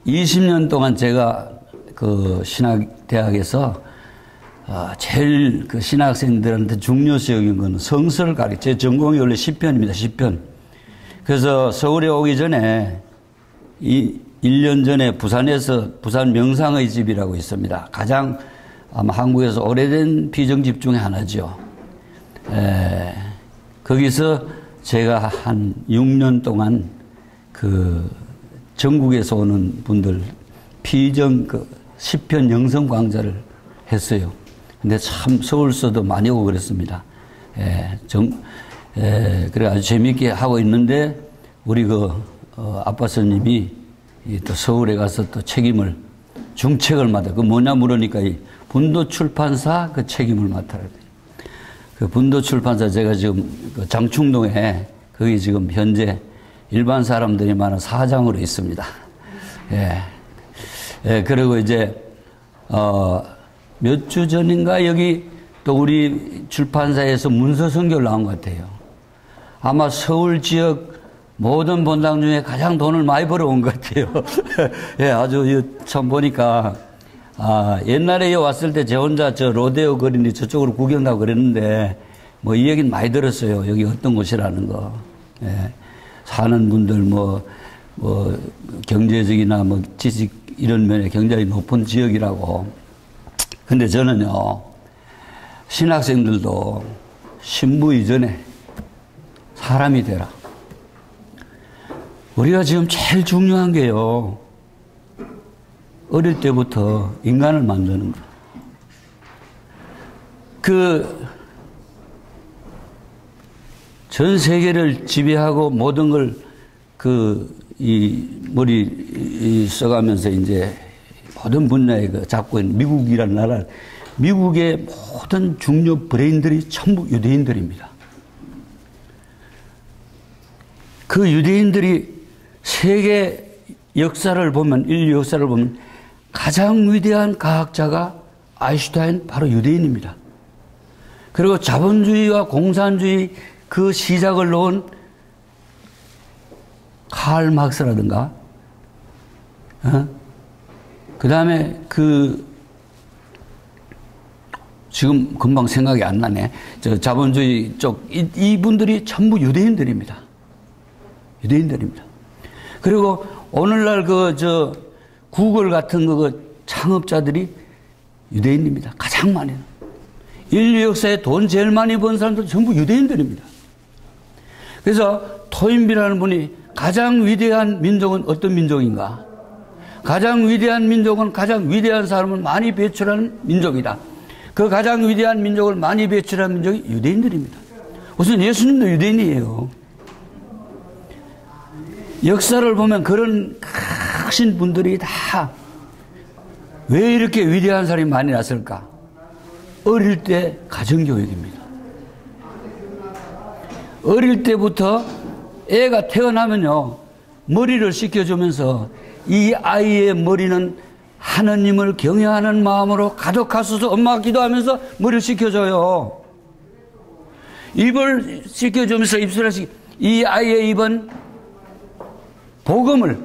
20년 동안 제가 그 신학대학에서 제일 그 신학생들한테 중요시 여긴 거는 성서를 가르쳐. 제 전공이 원래 시편입니다. 시편. 그래서 서울에 오기 전에 1년 전에 부산에서 부산 명상의 집이라고 있습니다. 가장 아마 한국에서 오래된 비정집 중에 하나죠. 거기서 제가 한 6년 동안 그 전국에서 오는 분들 그 시편 영성 강좌를 했어요. 근데 참 서울서도 많이 오고 그랬습니다. 그래 아주 재미있게 하고 있는데 우리 아빠 스님이 또 서울에 가서 또 책임을 중책을 맡아. 그 뭐냐 물으니까 이 분도 출판사 그 책임을 맡아라. 그 분도 출판사 제가 지금 그 장충동에 거기 지금 현재 일반 사람들이 많은 사장으로 있습니다. 그리고 이제 몇 주 전인가 여기 또 우리 출판사에서 문서 선교를 나온 것 같아요. 아마 서울 지역 모든 본당 중에 가장 돈을 많이 벌어온 것 같아요. 아주 참 보니까 옛날에 왔을 때 제 혼자 저 로데오 거리니 저쪽으로 구경 가고 그랬는데 뭐 이 얘기는 많이 들었어요. 여기 어떤 곳이라는 거. 사는 분들 뭐 경제적이나 뭐 지식 이런 면에 굉장히 높은 지역이라고. 근데 저는요, 신학생들도 신부 이전에 사람이 되라. 우리가 지금 제일 중요한 게요, 어릴 때부터 인간을 만드는 거. 전 세계를 지배하고 모든 걸 머리 써가면서 이제 모든 분야에 잡고 있는 미국이라는 나라, 미국의 모든 중요 브레인들이 전부 유대인들입니다. 그 유대인들이 세계 역사를 보면, 인류 역사를 보면 가장 위대한 과학자가 아인슈타인 바로 유대인입니다. 그리고 자본주의와 공산주의 그 시작을 놓은 칼 막스라든가, 그 다음에 지금 금방 생각이 안 나네. 저 자본주의 쪽, 이분들이 전부 유대인들입니다. 유대인들입니다. 그리고 오늘날 구글 같은 창업자들이 유대인입니다. 가장 많이. 인류 역사에 돈 제일 많이 번 사람들 전부 유대인들입니다. 그래서 토인비라는 분이 가장 위대한 민족은 어떤 민족인가? 가장 위대한 민족은 가장 위대한 사람을 많이 배출하는 민족이다. 그 가장 위대한 민족을 많이 배출하는 민족이 유대인들입니다. 우선 예수님도 유대인이에요. 역사를 보면 그런 크신 분들이 다 왜 이렇게 위대한 사람이 많이 났을까? 어릴 때 가정교육입니다. 어릴 때부터 애가 태어나면요, 머리를 씻겨주면서 이 아이의 머리는 하느님을 경외하는 마음으로 가득하소서 엄마가 기도하면서 머리를 씻겨줘요. 입을 씻겨주면서 입술을 이 아이의 입은 복음을,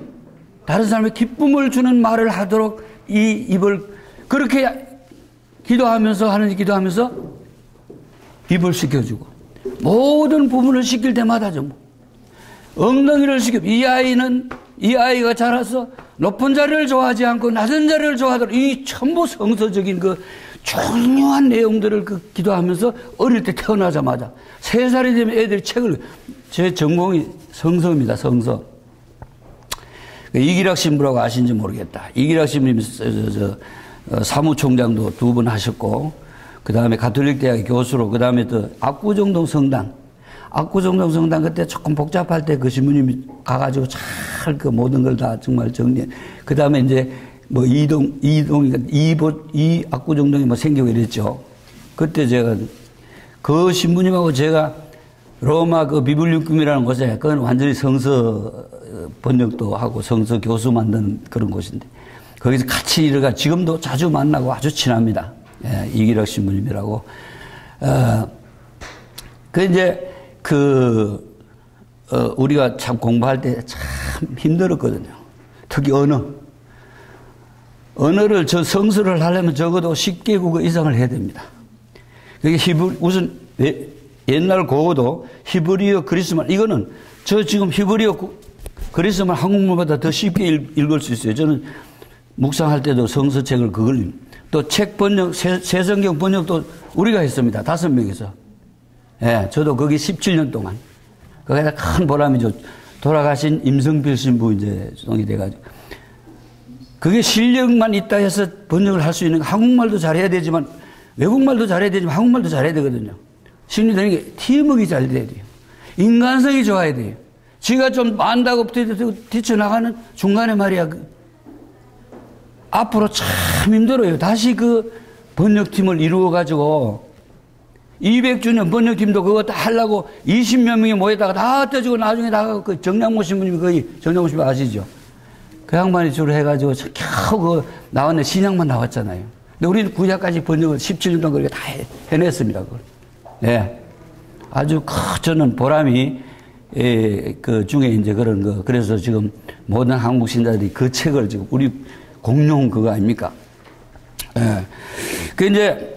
다른 사람의 기쁨을 주는 말을 하도록 이 입을 그렇게 기도하면서, 하느님 기도하면서 입을 씻겨주고, 모든 부분을 씻길 때마다 좀 엉덩이를 씻겨. 이 아이가 자라서 높은 자리를 좋아하지 않고 낮은 자리를 좋아하도록, 이 전부 성서적인 중요한 내용들을 기도하면서 어릴 때 태어나자마자 3살이 되면 애들이 제 전공이 성서입니다. 성서. 이기락 신부라고 아신지 모르겠다. 이기락 신부님이 사무총장도 2번 하셨고, 그 다음에 가톨릭 대학 교수로, 그 다음에 또 압구정동 성당 그때 조금 복잡할 때 그 신부님이 가가지고 잘 모든 걸 다 정말 정리해. 그 다음에 이제 이 압구정동이 생기고 이랬죠. 그때 제가 그 신부님하고 제가 로마 비블리움이라는 곳에, 그건 완전히 성서 번역도 하고 성서 교수 만드는 그런 곳인데, 거기서 같이 일어가 지금도 자주 만나고 아주 친합니다. 이기락 신부님이라고. 우리가 참 공부할 때 참 힘들었거든요. 특히 언어. 언어를 성서를 하려면 적어도 10개국어 이상을 해야 됩니다. 그게 우선 옛날 고어도 히브리어 그리스말, 이거는 저 지금 히브리어 그리스말 한국말보다 더 쉽게 읽을 수 있어요. 저는 묵상할 때도 성서책을 그걸, 또 책 번역, 새 성경 번역도 우리가 했습니다. 5명이서. 예, 저도 거기 17년 동안. 그게 큰 보람이죠. 돌아가신 임성필 신부 이제 수동이 돼가지고. 그게 실력만 있다 해서 번역을 할 수 있는, 한국말도 잘해야 되지만, 외국말도 잘해야 되지만, 한국말도 잘해야 되거든요. 심리되는 게 팀워크가 잘 돼야 돼요. 인간성이 좋아야 돼요. 지가 좀 안다고 뛰쳐나가는 중간에 말이야. 앞으로 참 힘들어요. 다시 그 번역팀을 이루어가지고 200주년 번역팀도 그거 다 하려고 20몇 명이 모였다가 다 떼지고 나중에 나가고 그 정량모 신부님이 거의 정량모 신부 아시죠? 그 양반이 주로 해가지고 겨우 그 나왔네. 신약만 나왔잖아요. 근데 우리는 구약까지 번역을 17년 동안 그렇게 다 해냈습니다. 그걸. 네. 아주 저는 보람이, 그 중에 이제 그런 거. 그래서 지금 모든 한국 신자들이 그 책을 지금 우리 공용 그거 아닙니까? 예. 그 이제,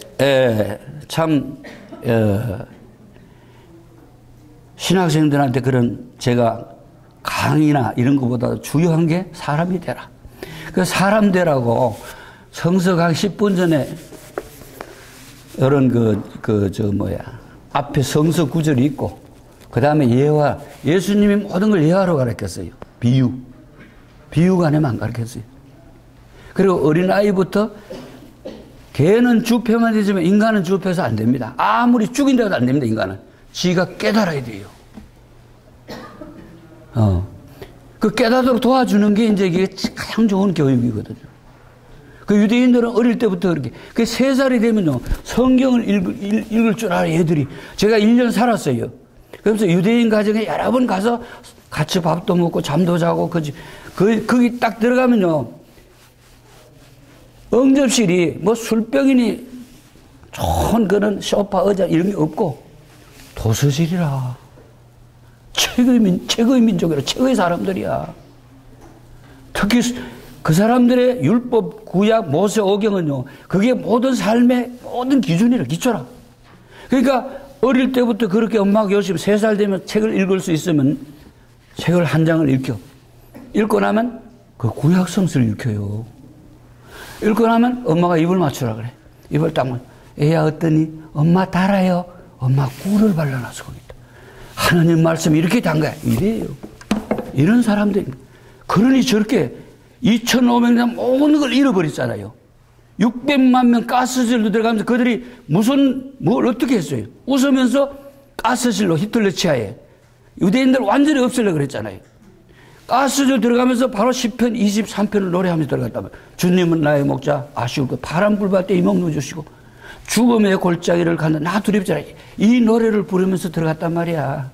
참, 신학생들한테 그런 제가 강의나 이런 것보다 중요한 게 사람이 되라. 그 사람 되라고 성서 강 10분 전에 이런 앞에 성서 구절이 있고, 그 다음에 예화, 예수님이 모든 걸 예화로 가르쳤어요. 비유관에만 가르쳤어요. 그리고 어린아이부터 개는 주패만 되지만 인간은 주패서 안 됩니다. 아무리 죽인다고 안 됩니다, 인간은. 지가 깨달아야 돼요. 그 깨닫도록 도와주는 게 이제 이게 가장 좋은 교육이거든요. 그 유대인들은 어릴 때부터 그렇게, 그 3살이 되면요, 성경을 읽을 줄 알아요, 애들이. 제가 1년 살았어요. 그러면서 유대인 가정에 여러 번 가서 같이 밥도 먹고 잠도 자고, 거기 딱 들어가면요, 응접실이 뭐 술병이니 좋은 그런 소파, 의자 이런 게 없고, 도서실이라. 최고의 민족이라, 최고의 사람들이야. 특히 그 사람들의 율법, 구약, 모세, 오경은요, 그게 모든 삶의 모든 기준이라, 기초라. 그러니까 어릴 때부터 그렇게 엄마가 열심히 3살 되면 책을 읽을 수 있으면 책을 한 장을 읽고 나면 그 구약 성서를 읽혀요. 읽고 나면 엄마가 입을 맞추라 그래. 입을 딱 애야 어떠니? 엄마 달아요. 엄마 꿀을 발라놔서 거기다. 하나님 말씀이 이렇게 담가요. 이래요. 이런 사람들입니다. 그러니 저렇게 2,500년 모든 걸 잃어버렸잖아요. 600만 명 가스실로 들어가면서 그들이 뭘 어떻게 했어요? 웃으면서 가스실로 히틀러 치하에 유대인들 완전히 없애려고 그랬잖아요. 가스실 들어가면서 바로 시편 23편을 노래하면서 들어갔다면, 주님은 나의 목자, 아쉬울 것, 바람 불발 때 이목 누워주시고 죽음의 골짜기를 가는 나 두렵잖아. 이 노래를 부르면서 들어갔단 말이야.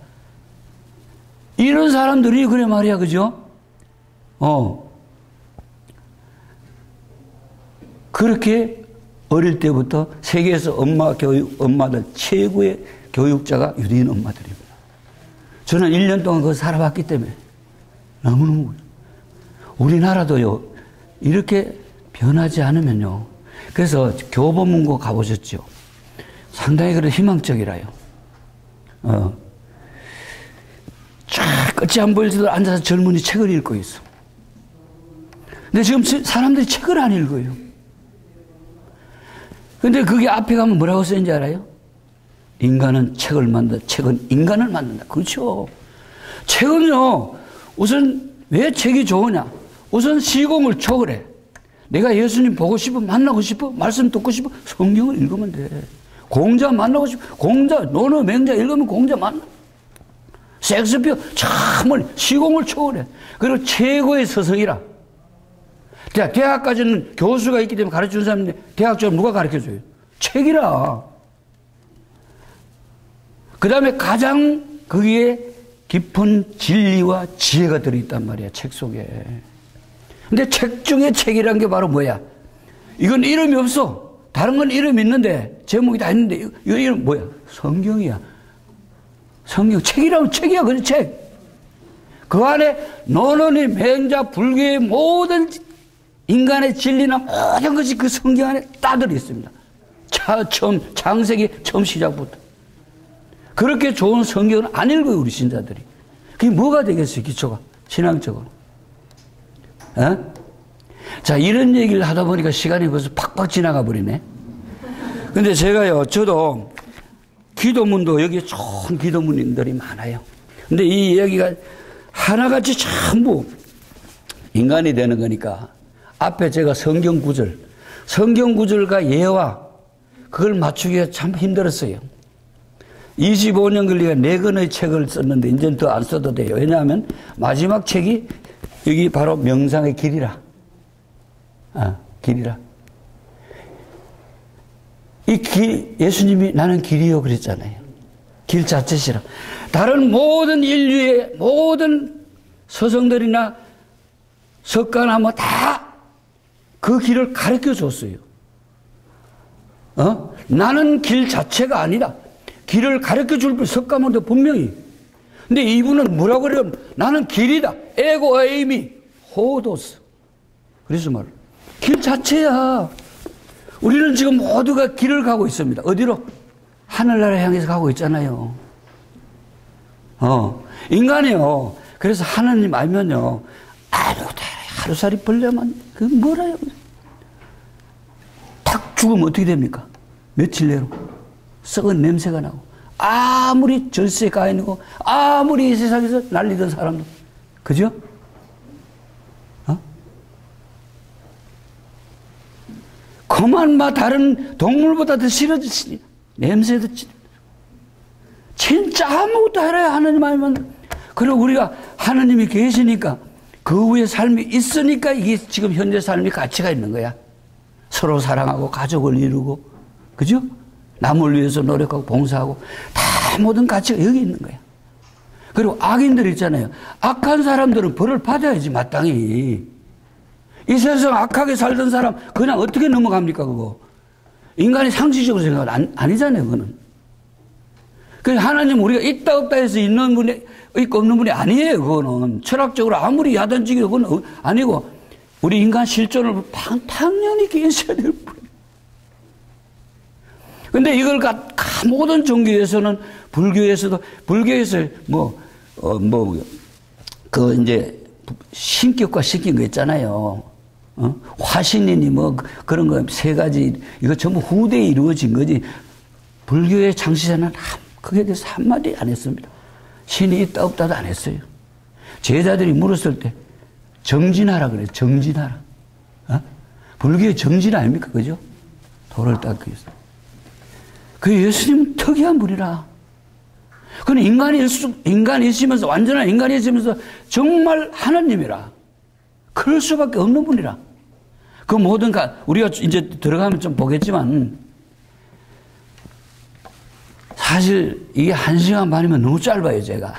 이런 사람들이 그래 말이야, 그죠? 그렇게 어릴 때부터 세계에서 엄마들 최고의 교육자가 유대인 엄마들입니다. 저는 1년 동안 그거 살아봤기 때문에 너무너무. 우리나라도요, 이렇게 변하지 않으면요. 그래서 교보문고 가보셨죠? 상당히 그래도 희망적이라요. 쫙 끝이 안 보이지도 앉아서 젊은이 책을 읽고 있어. 근데 지금 사람들이 책을 안 읽어요. 근데 그게 앞에 가면 뭐라고 쓰는지 알아요? 인간은 책을 만든다. 책은 인간을 만든다. 그렇죠. 책은요, 우선 왜 책이 좋으냐? 우선 시공을 초월해. 내가 예수님 보고 싶어, 만나고 싶어, 말씀 듣고 싶어, 성경을 읽으면 돼. 공자 만나고 싶어, 공자, 논어, 맹자 읽으면 공자 만나. 셰익스피어 참을 시공을 초월해. 그리고 최고의 서성이라. 대학까지는 교수가 있기 때문에 가르치는 사람인데 대학처럼 누가 가르쳐줘요? 책이라. 그 다음에 가장 거기에 깊은 진리와 지혜가 들어있단 말이야, 책 속에. 근데 책 중에 책이란 게 바로 뭐야? 이건 이름이 없어. 다른 건 이름이 있는데, 제목이 다 있는데, 이 이름 뭐야? 성경이야. 성경. 책이라면 책이야, 그냥 책. 그 안에 논어니 맹자, 불교의 모든 인간의 진리나 모든 것이 그 성경 안에 다 들어있습니다. 창세기 처음 시작부터. 그렇게 좋은 성경은 안 읽어요, 우리 신자들이. 그게 뭐가 되겠어요, 기초가? 신앙적으로. 자, 이런 얘기를 하다 보니까 시간이 벌써 팍팍 지나가 버리네. 근데 제가요, 저도 기도문도 여기 좋은 기도문들이 많아요. 근데 이 이야기가 하나같이 전부 인간이 되는 거니까 앞에 제가 성경 구절과 예화 그걸 맞추기가 참 힘들었어요. 25년 걸리가 4권의 책을 썼는데 이제는 더 안 써도 돼요. 왜냐하면 마지막 책이 여기 바로 명상의 길이라. 길이라. 이 길, 예수님이 나는 길이요 그랬잖아요. 길 자체시라. 다른 모든 인류의 모든 서성들이나 석가나 뭐 다 그 길을 가르쳐 줬어요. 나는 길 자체가 아니라 길을 가르쳐 줄 분 석가모니도 분명히. 근데 이분은 뭐라고 그래요? 나는 길이다. 에고 에이미 호도스. 그래서 말. 길 자체야. 우리는 지금 모두가 길을 가고 있습니다. 어디로? 하늘나라 향해서 가고 있잖아요. 인간이요. 그래서 하나님 알면요. 하루살이 벌려면 그 뭐라요? 탁 죽으면 어떻게 됩니까? 며칠 내로 썩은 냄새가 나고 아무리 절세에 가인이고 아무리 이 세상에서 난리던 사람도 그죠? 그만 다른 동물보다 더 싫어지지. 냄새도 진짜 아무것도 알아야 하나님 알면. 그리고 우리가 하나님이 계시니까 그 후에 삶이 있으니까 이게 지금 현재 삶이 가치가 있는 거야. 서로 사랑하고 가족을 이루고 그죠? 남을 위해서 노력하고 봉사하고 다 모든 가치가 여기 있는 거야. 그리고 악인들 있잖아요. 악한 사람들은 벌을 받아야지 마땅히. 이 세상 악하게 살던 사람 그냥 어떻게 넘어갑니까 그거. 인간이 상식적으로 생각하면 아니잖아요 그거는. 그래서 하나님 우리가 있다 없다 해서 있는 분이 있고 없는 분이 아니에요 그거는. 철학적으로 아무리 야단지기도 그건 아니고 우리 인간 실존을 당연히 있어야 될 뿐이에요. 근데 이걸 모든 종교에서는 불교에서 이제 신격과 신긴 거 있잖아요. 화신이니 뭐 그런 거 3가지 이거 전부 후대에 이루어진 거지. 불교의 창시자는 그게 대해서 한마디 안 했습니다. 신이 있다 없다도 안 했어요. 제자들이 물었을 때 정진하라 그래요. 정진하라. 불교의 정진 아닙니까? 그죠? 돌을 닦기 위해서. 그 예수님은 특이한 분이라. 그는 인간이시면서 완전한 인간이시면서 정말 하나님이라. 그럴 수밖에 없는 분이라. 그 모든 우리가 이제 들어가면 좀 보겠지만 사실 이게 1시간 반이면 너무 짧아요 제가.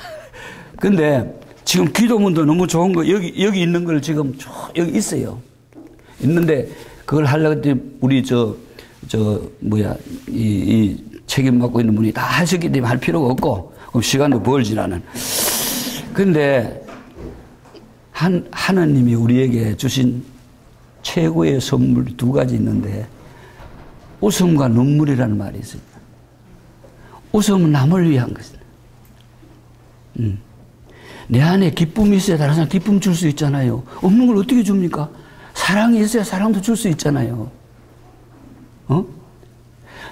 근데 지금 기도문도 너무 좋은 거 여기 있는 걸 지금 여기 있어요. 있는데 그걸 하려고 했더니 우리 이 책임 맡고 있는 분이 다 하셨기 때문에 할 필요가 없고 그럼 시간도 벌지 나는. 근데 하나님이 우리에게 주신 최고의 선물 2가지 있는데 웃음과 눈물이라는 말이 있습니다. 웃음은 남을 위한 것입니다. 내 안에 기쁨이 있어야 다른 사람 기쁨 줄 수 있잖아요. 없는 걸 어떻게 줍니까? 사랑이 있어야 사랑도 줄 수 있잖아요.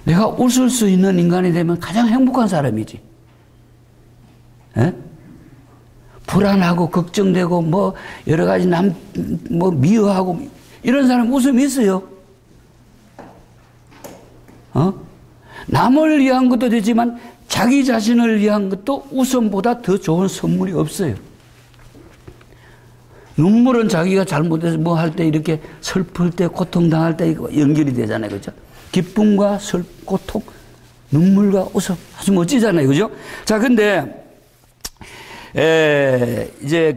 내가 웃을 수 있는 인간이 되면 가장 행복한 사람이지. 불안하고 걱정되고 뭐 여러 가지 미워하고 이런 사람 웃음이 있어요. 남을 위한 것도 되지만 자기 자신을 위한 것도 웃음보다 더 좋은 선물이 없어요. 눈물은 자기가 잘못해서 뭐 할 때 이렇게 슬플 때 고통당할 때 연결이 되잖아요. 그죠? 기쁨과 고통, 눈물과 웃음 아주 멋지잖아요. 그죠? 자, 근데 이제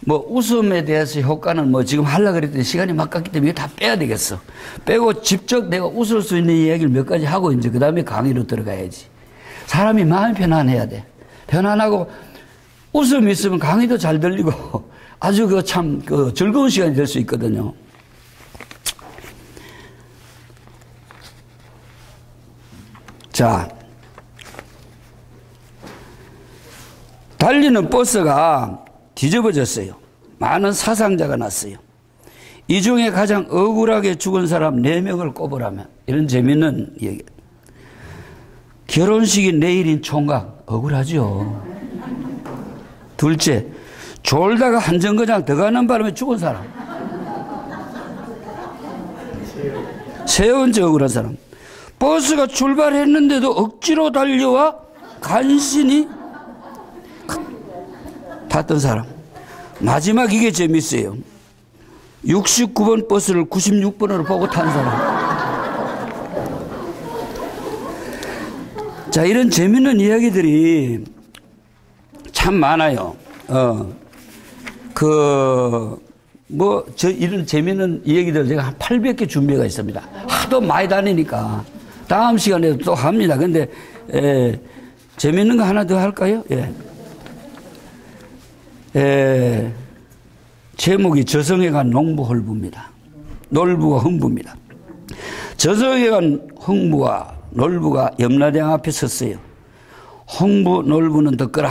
웃음에 대해서 효과는 지금 하려고 그랬더니 시간이 막 갔기 때문에 다 빼야 되겠어. 빼고 직접 내가 웃을 수 있는 이야기를 몇 가지 하고 이제 그 다음에 강의로 들어가야지. 사람이 마음이 편안해야 돼. 편안하고 웃음이 있으면 강의도 잘 들리고 아주 즐거운 시간이 될 수 있거든요. 자, 달리는 버스가 뒤집어졌어요. 많은 사상자가 났어요. 이 중에 가장 억울하게 죽은 사람 4명을 꼽으라면, 이런 재밌는 얘기. 결혼식이 내일인 총각, 억울하죠. 둘째, 졸다가 한 정거장 더 가는 바람에 죽은 사람. 세 번째 억울한 사람, 버스가 출발했는데도 억지로 달려와 간신히 탔던 사람. 마지막 이게 재밌어요. 69번 버스를 96번으로 보고 탄 사람. 자, 이런 재밌는 이야기들이 참 많아요. 이런 재밌는 이야기들 제가 한 800개 준비가 있습니다. 하도 많이 다니니까. 다음 시간에도 또 합니다. 근데, 재밌는 거 하나 더 할까요? 제목이 저성에 간 농부헐부입니다. 놀부와 흥부입니다. 저성에 간 흥부와 놀부가 염라대왕 앞에 섰어요. 흥부, 놀부는 듣거라.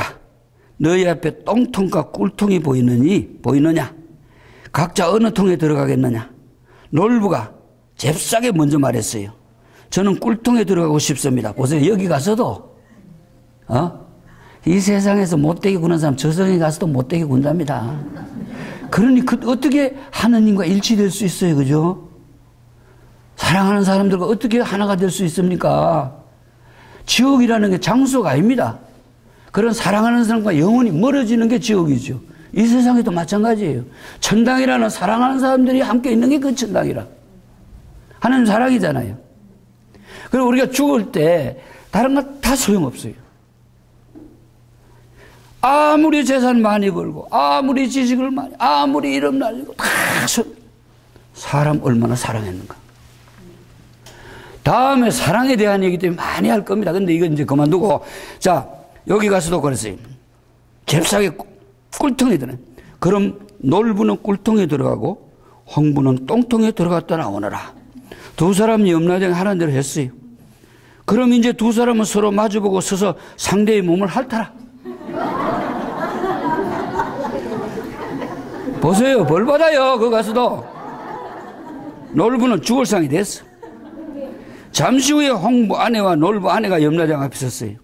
너희 앞에 똥통과 꿀통이 보이느냐? 각자 어느 통에 들어가겠느냐? 놀부가 잽싸게 먼저 말했어요. 저는 꿀통에 들어가고 싶습니다. 보세요. 여기 가서도, 이 세상에서 못되게 구는 사람 저성에 가서도 못되게 군답니다. 그러니 어떻게 하느님과 일치될 수 있어요? 그죠? 사랑하는 사람들과 어떻게 하나가 될 수 있습니까? 지옥이라는 게 장소가 아닙니다. 그런 사랑하는 사람과 영원히 멀어지는 게 지옥이죠. 이 세상에도 마찬가지예요. 천당이라는 사랑하는 사람들이 함께 있는 게 그 천당이라. 하나님 사랑이잖아요. 그리고 우리가 죽을 때 다른 거 다 소용없어요. 아무리 재산 많이 벌고 아무리 지식을 많이 아무리 이름 날리고 다 사람 얼마나 사랑했는가. 다음에 사랑에 대한 얘기 때문에 많이 할 겁니다. 근데 이건 이제 그만두고, 자, 여기 가서도 그랬어요. 잽싸게 꿀통에 들어요. 그럼 놀부는 꿀통에 들어가고 흥부는 똥통에 들어갔다 나오너라. 두 사람이 염라대왕이 하는 대로 했어요. 그럼 이제 두 사람은 서로 마주보고 서서 상대의 몸을 핥아라. 보세요. 벌 받아요. 그 가서도. 놀부는 죽을 상이 됐어. 잠시 후에 흥부 아내와 놀부 아내가 염라대왕 앞에 섰어요.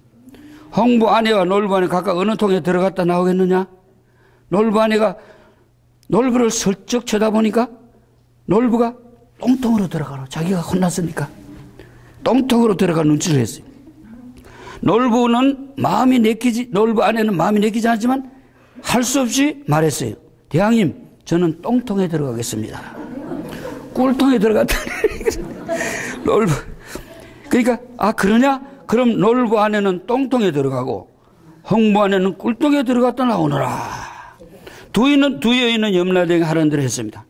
흥부 아내와 놀부 아내 각각 어느 통에 들어갔다 나오겠느냐? 놀부 아내가 놀부를 슬쩍 쳐다보니까 놀부가 똥통으로 들어가라. 자기가 혼났으니까 똥통으로 들어가 눈치를 했어요. 놀부 아내는 마음이 내키지 않지만 할 수 없이 말했어요. 대왕님, 저는 똥통에 들어가겠습니다. 꿀통에 들어갔다니. 놀부. 그러니까, 그러냐? 그럼 놀부 아내는 똥통에 들어가고 흥부 아내는 꿀통에 들어갔다 나오너라. 두 여인은 염라대왕이 하라는 대로 했습니다.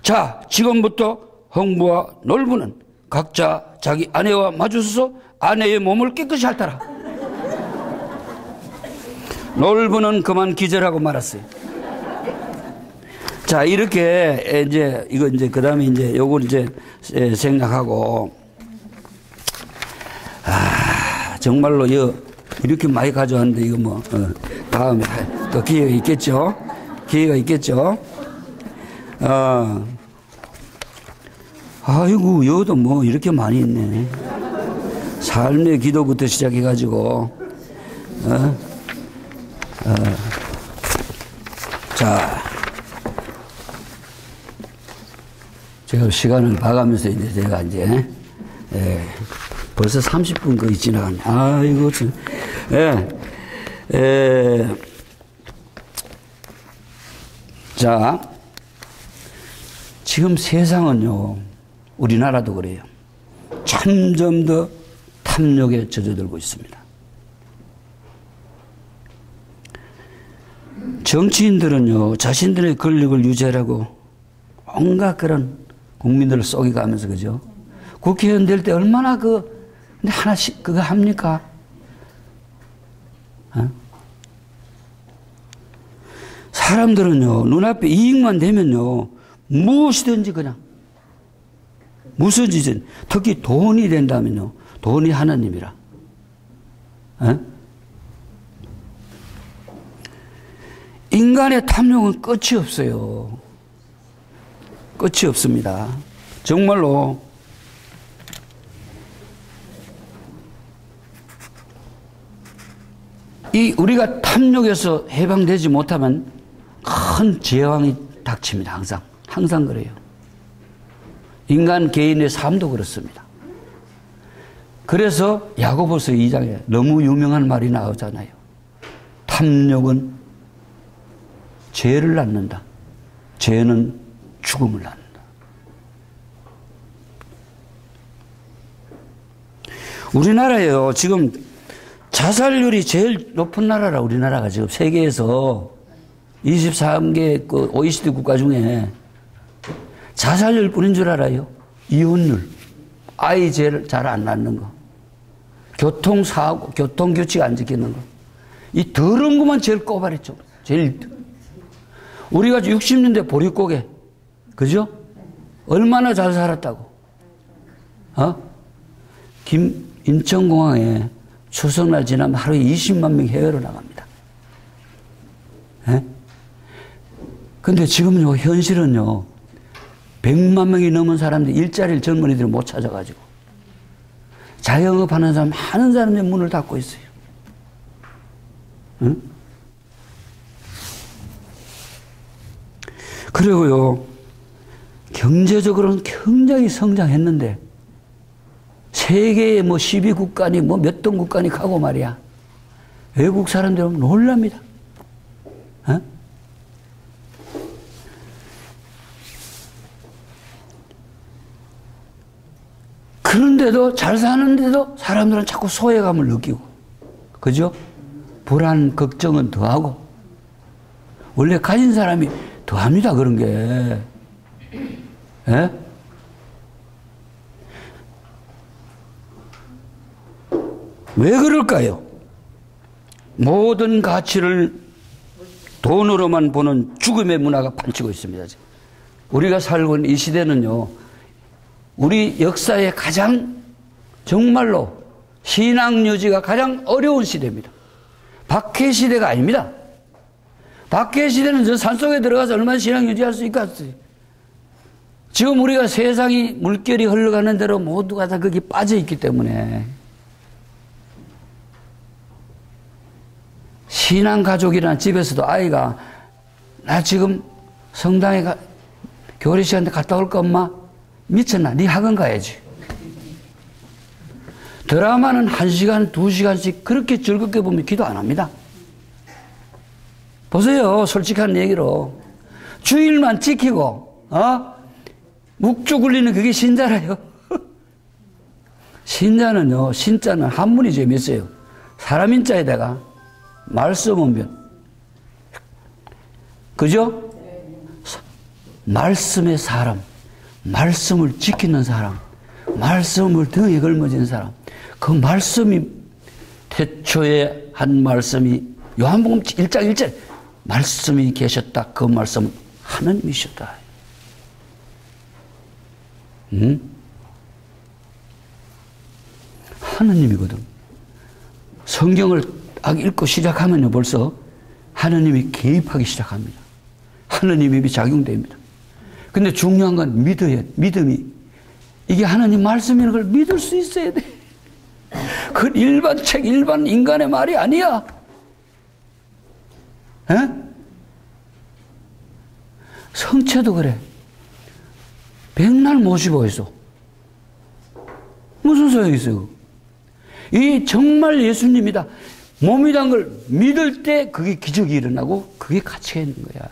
자, 지금부터 흥부와 놀부는 각자 자기 아내와 마주서서 아내의 몸을 깨끗이 핥아라. 놀부는 그만 기절하고 말았어요. 자, 이렇게 그 다음에 요걸 생각하고, 정말로 이렇게 많이 가져왔는데 이거 다음에 또 기회가 있겠죠? 아이고, 여도 이렇게 많이 있네. 삶의 기도부터 시작해가지고, 자, 제가 시간을 봐가면서 제가 벌써 30분 거의 지나갔네. 아이고, 참. 자, 지금 세상은요, 우리나라도 그래요. 점점 더 탐욕에 젖어들고 있습니다. 정치인들은요, 자신들의 권력을 유지하려고 온갖 그런 국민들을 속이가면서, 그죠? 국회의원 될 때 얼마나 근데 하나씩 그거 합니까? 사람들은요, 눈앞에 이익만 되면요, 무엇이든지 그냥, 무슨 짓은, 특히 돈이 된다면요, 돈이 하나님이라. 에? 인간의 탐욕은 끝이 없어요. 끝이 없습니다. 정말로 우리가 탐욕에서 해방되지 못하면 큰 재앙이 닥칩니다. 항상 그래요. 인간 개인의 삶도 그렇습니다. 그래서 야고보서 2장에 너무 유명한 말이 나오잖아요. 탐욕은 죄를 낳는다. 죄는 죽음을 낳는다. 우리나라에요. 지금 자살률이 제일 높은 나라라. 우리나라가 지금 세계에서 23개 그 OECD 국가 중에 자살률 뿐인 줄 알아요. 이혼율, 아이 잘 안 낳는 거, 교통사고, 교통규칙 안 지키는 거. 이 더러운 것만 제일 꼬발했죠. 제일. 우리가 60년대 보릿고개, 그죠? 얼마나 잘 살았다고. 인천공항에 추석날 지나면 하루에 20만 명이 해외로 나갑니다. 예? 근데 지금요, 현실은요, 100만 명이 넘은 사람들이 일자리를 젊은이들이 못 찾아가지고 자영업 하는 사람, 많은 사람들이 문을 닫고 있어요. 응? 그리고요, 경제적으로는 굉장히 성장했는데 세계의 뭐 12국가니 뭐 몇 등 국가니 가고 말이야. 외국 사람들은 놀랍니다. 어? 그런데도, 잘 사는데도 사람들은 자꾸 소외감을 느끼고, 그죠? 불안, 걱정은 더하고. 원래 가진 사람이 더합니다, 그런 게. 예? 왜 그럴까요? 모든 가치를 돈으로만 보는 죽음의 문화가 판치고 있습니다. 우리가 살고 있는 이 시대는요, 우리 역사의 가장 정말로 신앙 유지가 가장 어려운 시대입니다. 박해 시대가 아닙니다. 박해 시대는 저 산속에 들어가서 얼마나 신앙 유지할 수 있겠어요. 지금 우리가 세상이 물결이 흘러가는 대로 모두가 다 거기 빠져 있기 때문에 신앙 가족이라는 집에서도 아이가 나 지금 성당에 교리 시간에 갔다 올까 엄마? 미쳤나? 네 학원 가야지. 드라마는 1시간, 2시간씩 그렇게 즐겁게 보면 기도 안 합니다. 보세요. 솔직한 얘기로. 주일만 지키고 묵주 굴리는 그게 신자라요. 신자는요. 신자는 한문이 재밌어요. 사람 인자에다가 말씀 원변. 그죠? 말씀의 사람. 말씀을 지키는 사람. 말씀을 등에 걸머진 사람. 그 말씀이 태초에 한 말씀이 요한복음 1장 1절 말씀이 계셨다. 그 말씀은 하나님이셨다. 하나님이거든. 성경을 딱 읽고 시작하면요 벌써 하나님이 개입하기 시작합니다. 하나님의 입이 작용됩니다. 근데 중요한 건 믿음이 이게 하나님 말씀이라는 걸 믿을 수 있어야 돼. 그 일반 책, 일반 인간의 말이 아니야. 에? 성체도 그래. 백날 모시고 있어. 무슨 소용이 있어요? 이 정말 예수님이다. 몸이란 걸 믿을 때 그게 기적이 일어나고 그게 가치가 있는 거야.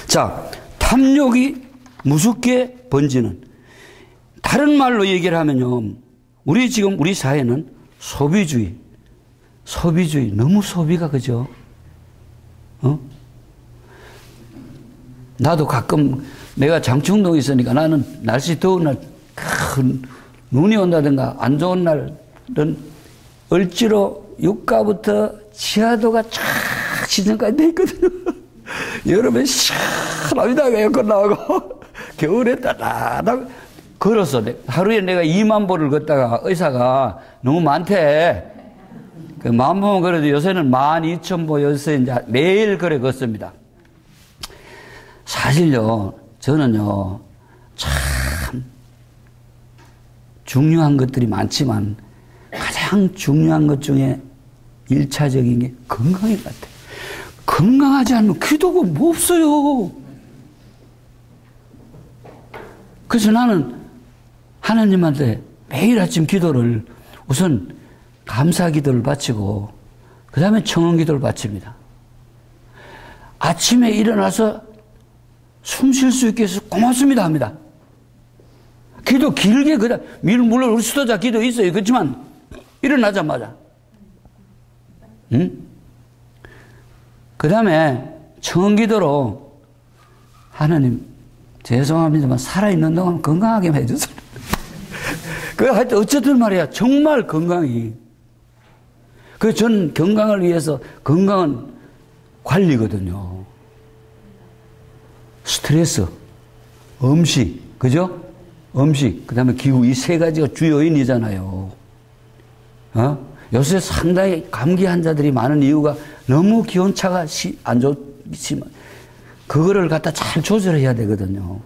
자, 탐욕이 무섭게 번지는, 다른 말로 얘기를 하면요, 우리 사회는 소비주의, 너무 소비가, 그죠? 나도 가끔 내가 장충동에 있으니까 나는 날씨 더운 날, 눈이 온다든가 안 좋은 날은 을지로 육가부터 지하도가 쫙 시즌까지 돼 있거든요. 여름에 시원합니다. 에어컨 나오고. 겨울에 따다닥 걸었어. 하루에 내가 2만 보를 걷다가 의사가 너무 많대. 그 10,000보만 걸어도 요새는 12,000보 요새 이제 매일 걸어 걷습니다. 사실요, 저는요, 참 중요한 것들이 많지만 가장 중요한 것 중에 1차적인 게 건강인 것 같아요. 건강하지 않으면 기도가 뭐 없어요. 그래서 나는 하나님한테 매일 아침 기도를 우선 감사 기도를 바치고 그 다음에 청원 기도를 바칩니다. 아침에 일어나서 숨 쉴 수 있게 해서 고맙습니다 합니다. 기도 길게 그다 물론 우리 수도자 기도 있어요. 그렇지만 일어나자마자 그 다음에 청원 기도로 하나님 죄송합니다만 살아있는 동안 건강하게 해주세요. 그 하여튼 어쨌든 말이야 정말 건강이 그 전 건강을 위해서 건강은 관리거든요. 스트레스, 음식, 그죠? 음식, 그 다음에 기후 이 세 가지가 주요인이잖아요. 요새 상당히 감기 환자들이 많은 이유가 너무 기온차가 안 좋지만 그거를 갖다 잘 조절해야 되거든요.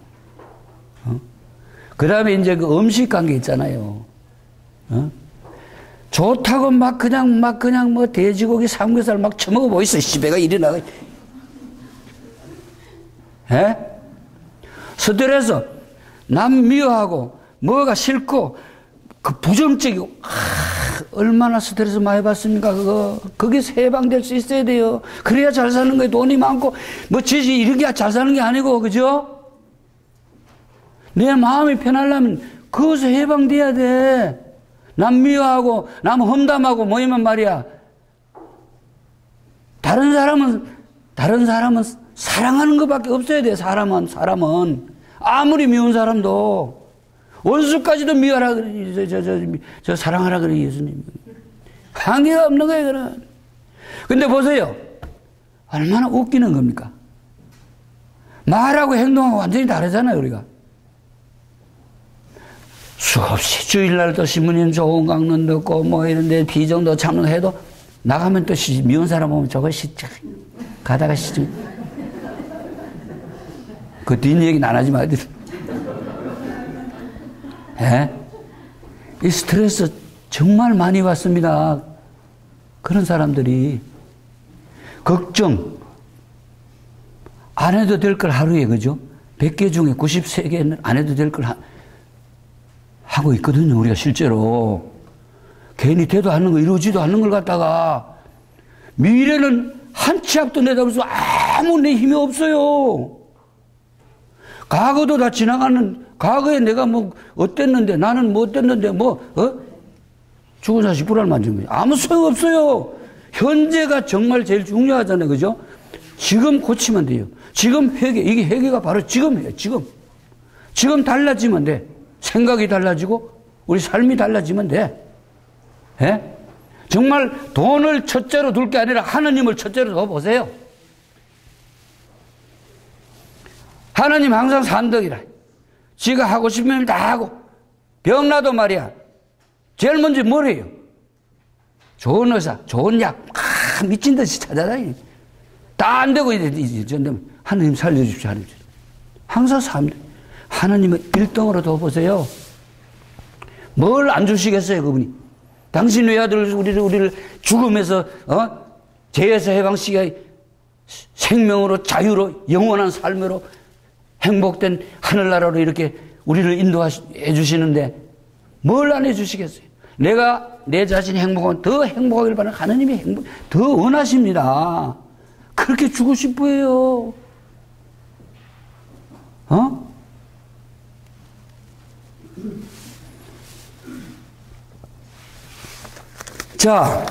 그 다음에 이제 그 음식 관계 있잖아요. 좋다고 막 그냥 뭐 돼지고기 삼겹살 막 처먹어 보이소. 시배가 일어나가. 예? 스트레스, 남 미워하고, 뭐가 싫고, 그 부정적이고, 얼마나 스트레스 많이 받습니까, 그거. 거기서 해방될 수 있어야 돼요. 그래야 잘 사는 거예요. 돈이 많고, 뭐 지지 이런 게 잘 사는 게 아니고, 그죠? 내 마음이 편하려면, 그것에서 해방돼야 돼. 남 미워하고, 남 험담하고, 뭐이면 말이야. 다른 사람은 사랑하는 것밖에 없어야 돼, 사람은. 아무리 미운 사람도. 원수까지도 미워하라 그래. 저 사랑하라 그래, 예수님. 한계가 없는 거예요, 그는. 근데 보세요. 얼마나 웃기는 겁니까? 말하고 행동하고 완전히 다르잖아요, 우리가. 수없이 주일날도 신부님 좋은 강론 듣고 뭐 이런데 비정도 참는 해도 나가면 또 미운 사람 보면 저거 가다가 그 뒷얘기는 안 하지 마요. 예? 이 스트레스 정말 많이 받습니다. 그런 사람들이 걱정 안 해도 될 걸 하루에 그죠? 100개 중에 93개는 안 해도 될 걸 하고 있거든요. 우리가 실제로 괜히 되도 않는 거 이루어지도 않는 걸 갖다가 미래는 한 치 앞도 내다볼 수 아무 내 힘이 없어요. 과거도 다 지나가는 과거에 내가 뭐 어땠는데 나는 뭐 어땠는데 죽은 자식 불알 만진 거지. 아무 소용 없어요. 현재가 정말 제일 중요하잖아요. 그죠? 지금 고치면 돼요. 지금 회개. 이게 회개가 바로 지금이에요. 지금 달라지면 돼. 생각이 달라지고 우리 삶이 달라지면 돼. 예? 정말 돈을 첫째로 둘 게 아니라 하나님을 첫째로 더 보세요. 하나님 항상 산덕이라. 지가 하고 싶은 일 다 하고 병나도 말이야. 제일 먼저 뭘 해요? 좋은 의사, 좋은 약 미친 듯이 찾아다니. 다 안 되고 이제 하나님 살려주십시오. 하나님. 항상 삽니다. 하나님은 1등으로 더 보세요. 뭘 안 주시겠어요, 그분이? 당신 외아들 우리를 죽음에서 죄에서 해방시켜 생명으로 자유로 영원한 삶으로 행복된 하늘나라로 이렇게 우리를 인도해 주시는데 뭘 안 해주시겠어요? 내가 내 자신이 행복하면 더 행복하길 바라는 하나님이 더 원하십니다. 그렇게 주고 싶어요. 자,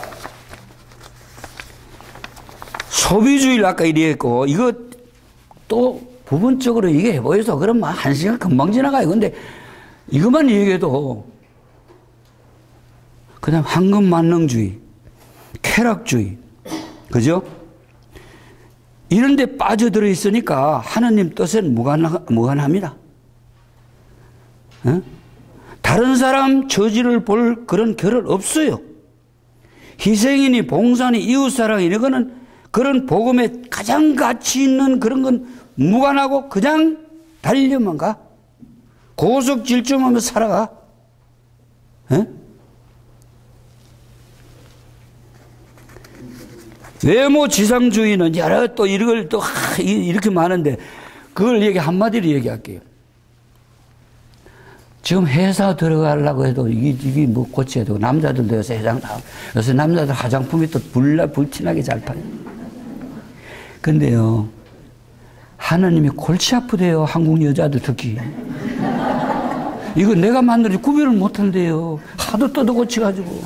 소비주의를 아까 얘기했고, 이거 또 부분적으로 이게 해보여서 그럼 한 시간 금방 지나가요. 근데 이것만 얘기해도, 그 다음 황금만능주의, 쾌락주의, 그죠? 이런 데 빠져들어 있으니까 하나님 뜻에는 무관합니다. 어? 다른 사람 처지를 볼 그런 겨를 없어요. 희생이니 봉사니 이웃사랑이 이거는 그런 복음에 가장 가치 있는 그런 건 무관하고 그냥 달려만 가. 고속 질주하며 살아가. 에? 외모 지상주의는 여러 또 이걸 또 이렇게 많은데 그걸 한마디로 얘기할게요. 지금 회사 들어가려고 해도 이게 뭐 고쳐야 되고 남자들도 요새 요새 남자들 화장품이 또 불티나게 잘 팔아요. 근데요, 하나님이 골치 아프대요. 한국 여자들 특히. 이거 내가 만들지 구별을 못한대요. 하도 뜯어 고쳐가지고.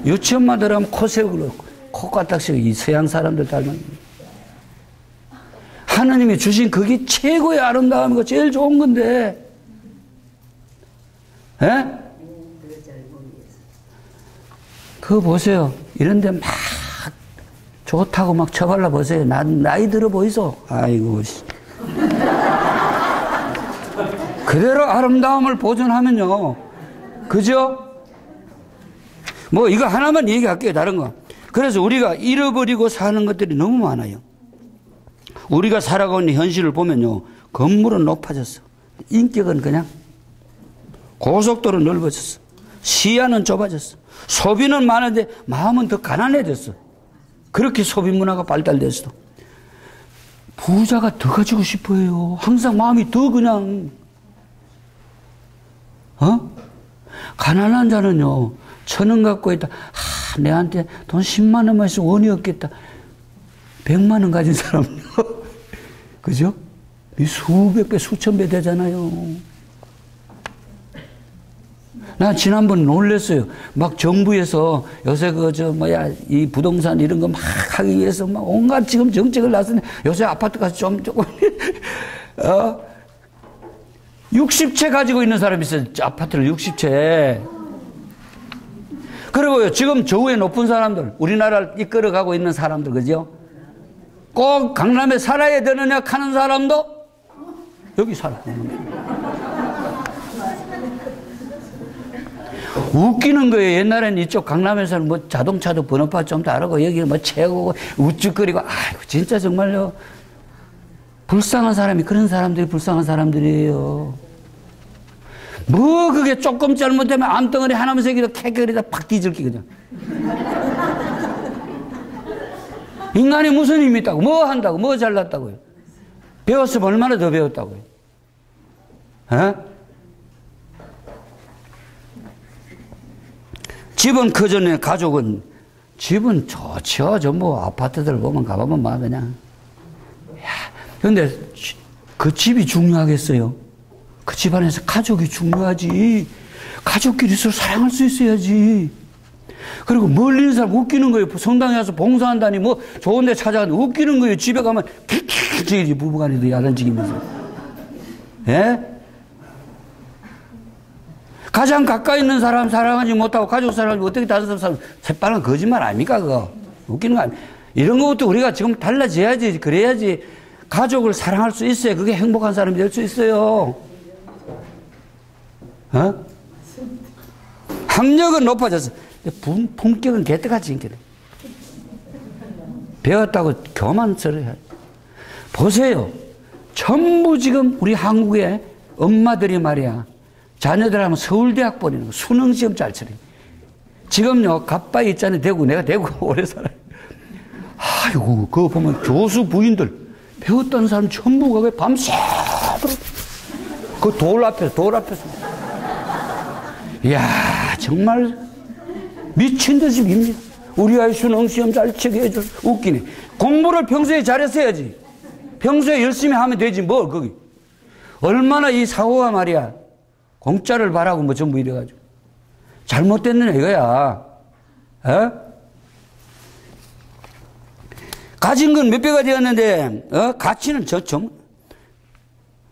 유치원마들 하면 코 세우고, 코가닥씩 이 서양 사람들 닮은. 하나님이 주신 그게 최고의 아름다움이고 제일 좋은 건데. 예? 그거 보세요. 이런데 막 좋다고 막 쳐발라 보세요. 나이 들어 보이소? 아이고. 그대로 아름다움을 보존하면요. 그죠? 뭐 이거 하나만 얘기할게요. 다른 거. 그래서 우리가 잃어버리고 사는 것들이 너무 많아요. 우리가 살아가고 있는 현실을 보면요. 건물은 높아졌어. 인격은 그냥 고속도로 넓어졌어. 시야는 좁아졌어. 소비는 많은데 마음은 더 가난해졌어. 그렇게 소비 문화가 발달됐어. 부자가 더 가지고 싶어요. 항상 마음이 더 그냥 가난한 자는요. 1,000원 갖고 있다. 내한테 돈 10만 원만 있으면 원이 없겠다. 100만 원 가진 사람요. 그죠? 이 수백 배, 수천 배 되잖아요. 나 지난번 놀랐어요. 막 정부에서 요새 이 부동산 이런 거 막 하기 위해서 막 온갖 지금 정책을 놨으니 요새 아파트가 조금, 60채 가지고 있는 사람이 있어요. 아파트를 60채. 그리고요, 지금 저우에 높은 사람들, 우리나라를 이끌어가고 있는 사람들, 그죠? 꼭 강남에 살아야 되느냐 하는 사람도 여기 살아. 웃기는 거예요. 옛날에는 이쪽 강남에서는 뭐 자동차도 번호판 좀 다르고 여기는 뭐 최고고 우쭐거리고 아이고 진짜 정말요. 불쌍한 사람이 그런 사람들이 불쌍한 사람들이에요. 뭐 그게 조금 잘못되면 암덩어리 하나만 새기도 캐거리다 팍 뒤질기 그냥. 인간이 무슨 힘이 있다고 뭐 한다고 뭐 잘났다고요. 배웠으면 얼마나 더 배웠다고요. 에? 집은 커졌네. 가족은 집은 좋죠. 전부 아파트들 보면 가보면 막 그냥. 그런데 그 집이 중요하겠어요? 그 집안에서 가족이 중요하지. 가족끼리 서로 사랑할 수 있어야지. 그리고 멀리 있는 사람 웃기는 거예요. 성당에 와서 봉사한다니 뭐 좋은 데 찾아가는데 웃기는 거예요. 집에 가면 킥킥 부부간에도 야단치기면서. 예? 가장 가까이 있는 사람 사랑하지 못하고 가족 사랑하지 어떻게 다른 사람 새빨간 거짓말 아닙니까 그거? 웃기는 거 아닙니까? 이런 것부터 우리가 지금 달라져야지. 그래야지 가족을 사랑할 수 있어요. 그게 행복한 사람이 될 수 있어요. 학력은 높아졌어. 품격은 개떡같이 인기네. 배웠다고 교만스러워요. 보세요. 전부 지금 우리 한국의 엄마들이 말이야. 자녀들 하면 서울대학 보내는 거, 수능시험 잘 치래. 지금요, 가빠이 있잖아요. 대구. 내가 대구 오래 살아요. 아이고, 그거 보면 교수 부인들, 배웠다는 사람 전부가 왜 밤새도록 그 돌 앞에서. 이야, 정말 미친 듯이 빕니다. 우리 아이 수능시험 잘 치게 해줘. 웃기네. 공부를 평소에 잘했어야지. 평소에 열심히 하면 되지, 뭘, 거기. 얼마나 이 사고가 말이야. 공짜를 바라고 뭐 전부 이래가지고. 잘못됐는 이거야. 어? 가진 건 몇 배가 되었는데, 가치는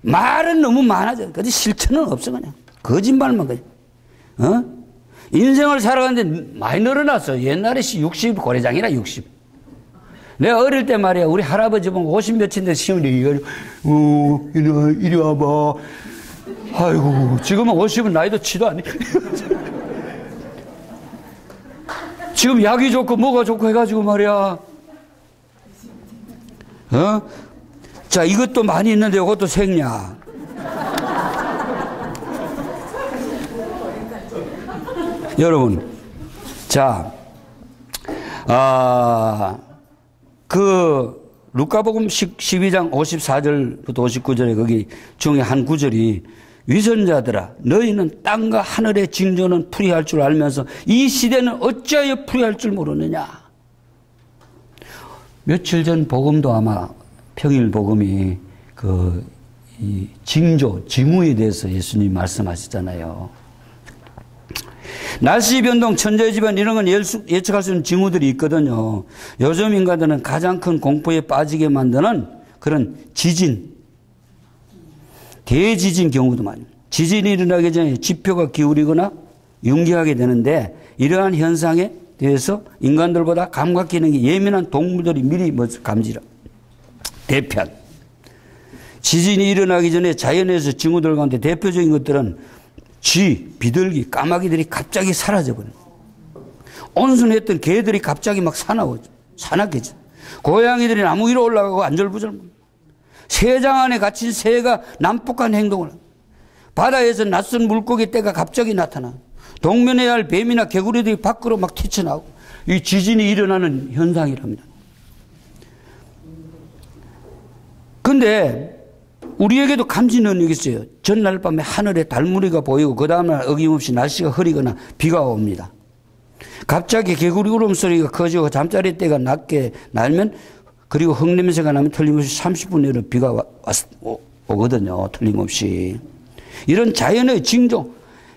말은 너무 많아져. 근데 실천은 없어, 그냥. 거짓말만, 그냥. 인생을 살아가는데 많이 늘어났어. 옛날에 60 고래장이라 60. 내가 어릴 때 말이야, 우리 할아버지 보면 50 몇인데 시험이 이거, 이리 와봐. 아이고, 지금은 50은 나이도 치도 아니. 지금 약이 좋고 뭐가 좋고 해가지고 말이야. 자, 이것도 많이 있는데 이것도 생략. 여러분, 자, 루카복음 12장 54절부터 59절에 거기 중에 한 구절이 위선자들아 너희는 땅과 하늘의 징조는 풀이할 줄 알면서 이 시대는 어찌하여 풀이할 줄 모르느냐. 며칠 전 복음도 아마 평일 복음이 이 징조, 징후에 대해서 예수님이 말씀하셨잖아요. 날씨 변동, 천재지변 이런 건 예측할 수 있는 징후들이 있거든요. 요즘 인간들은 가장 큰 공포에 빠지게 만드는 그런 지진, 대지진 경우도 많습니다. 지진이 일어나기 전에 지표가 기울이거나 융기하게 되는데 이러한 현상에 대해서 인간들보다 감각 기능이 예민한 동물들이 미리 감지를. 대편. 지진이 일어나기 전에 자연에서 징후들 가운데 대표적인 것들은 쥐, 비둘기, 까마귀들이 갑자기 사라져버려요. 온순했던 개들이 갑자기 막 사납게져. 고양이들이 나무 위로 올라가고 안절부절. 새장 안에 갇힌 새가 난폭한 행동을. 바다에서 낯선 물고기 떼가 갑자기 나타나. 동면해야 할 뱀이나 개구리들이 밖으로 막 튀쳐나오고. 이 지진이 일어나는 현상이랍니다. 근데 우리에게도 감지 능력이 있어요. 전날 밤에 하늘에 달무리가 보이고 그 다음날 어김없이 날씨가 흐리거나 비가 옵니다. 갑자기 개구리 울음소리가 커지고 잠자리 때가 낮게 날면 그리고 흙냄새가 나면 틀림없이 30분 내로 비가 오거든요. 틀림없이. 이런 자연의 징조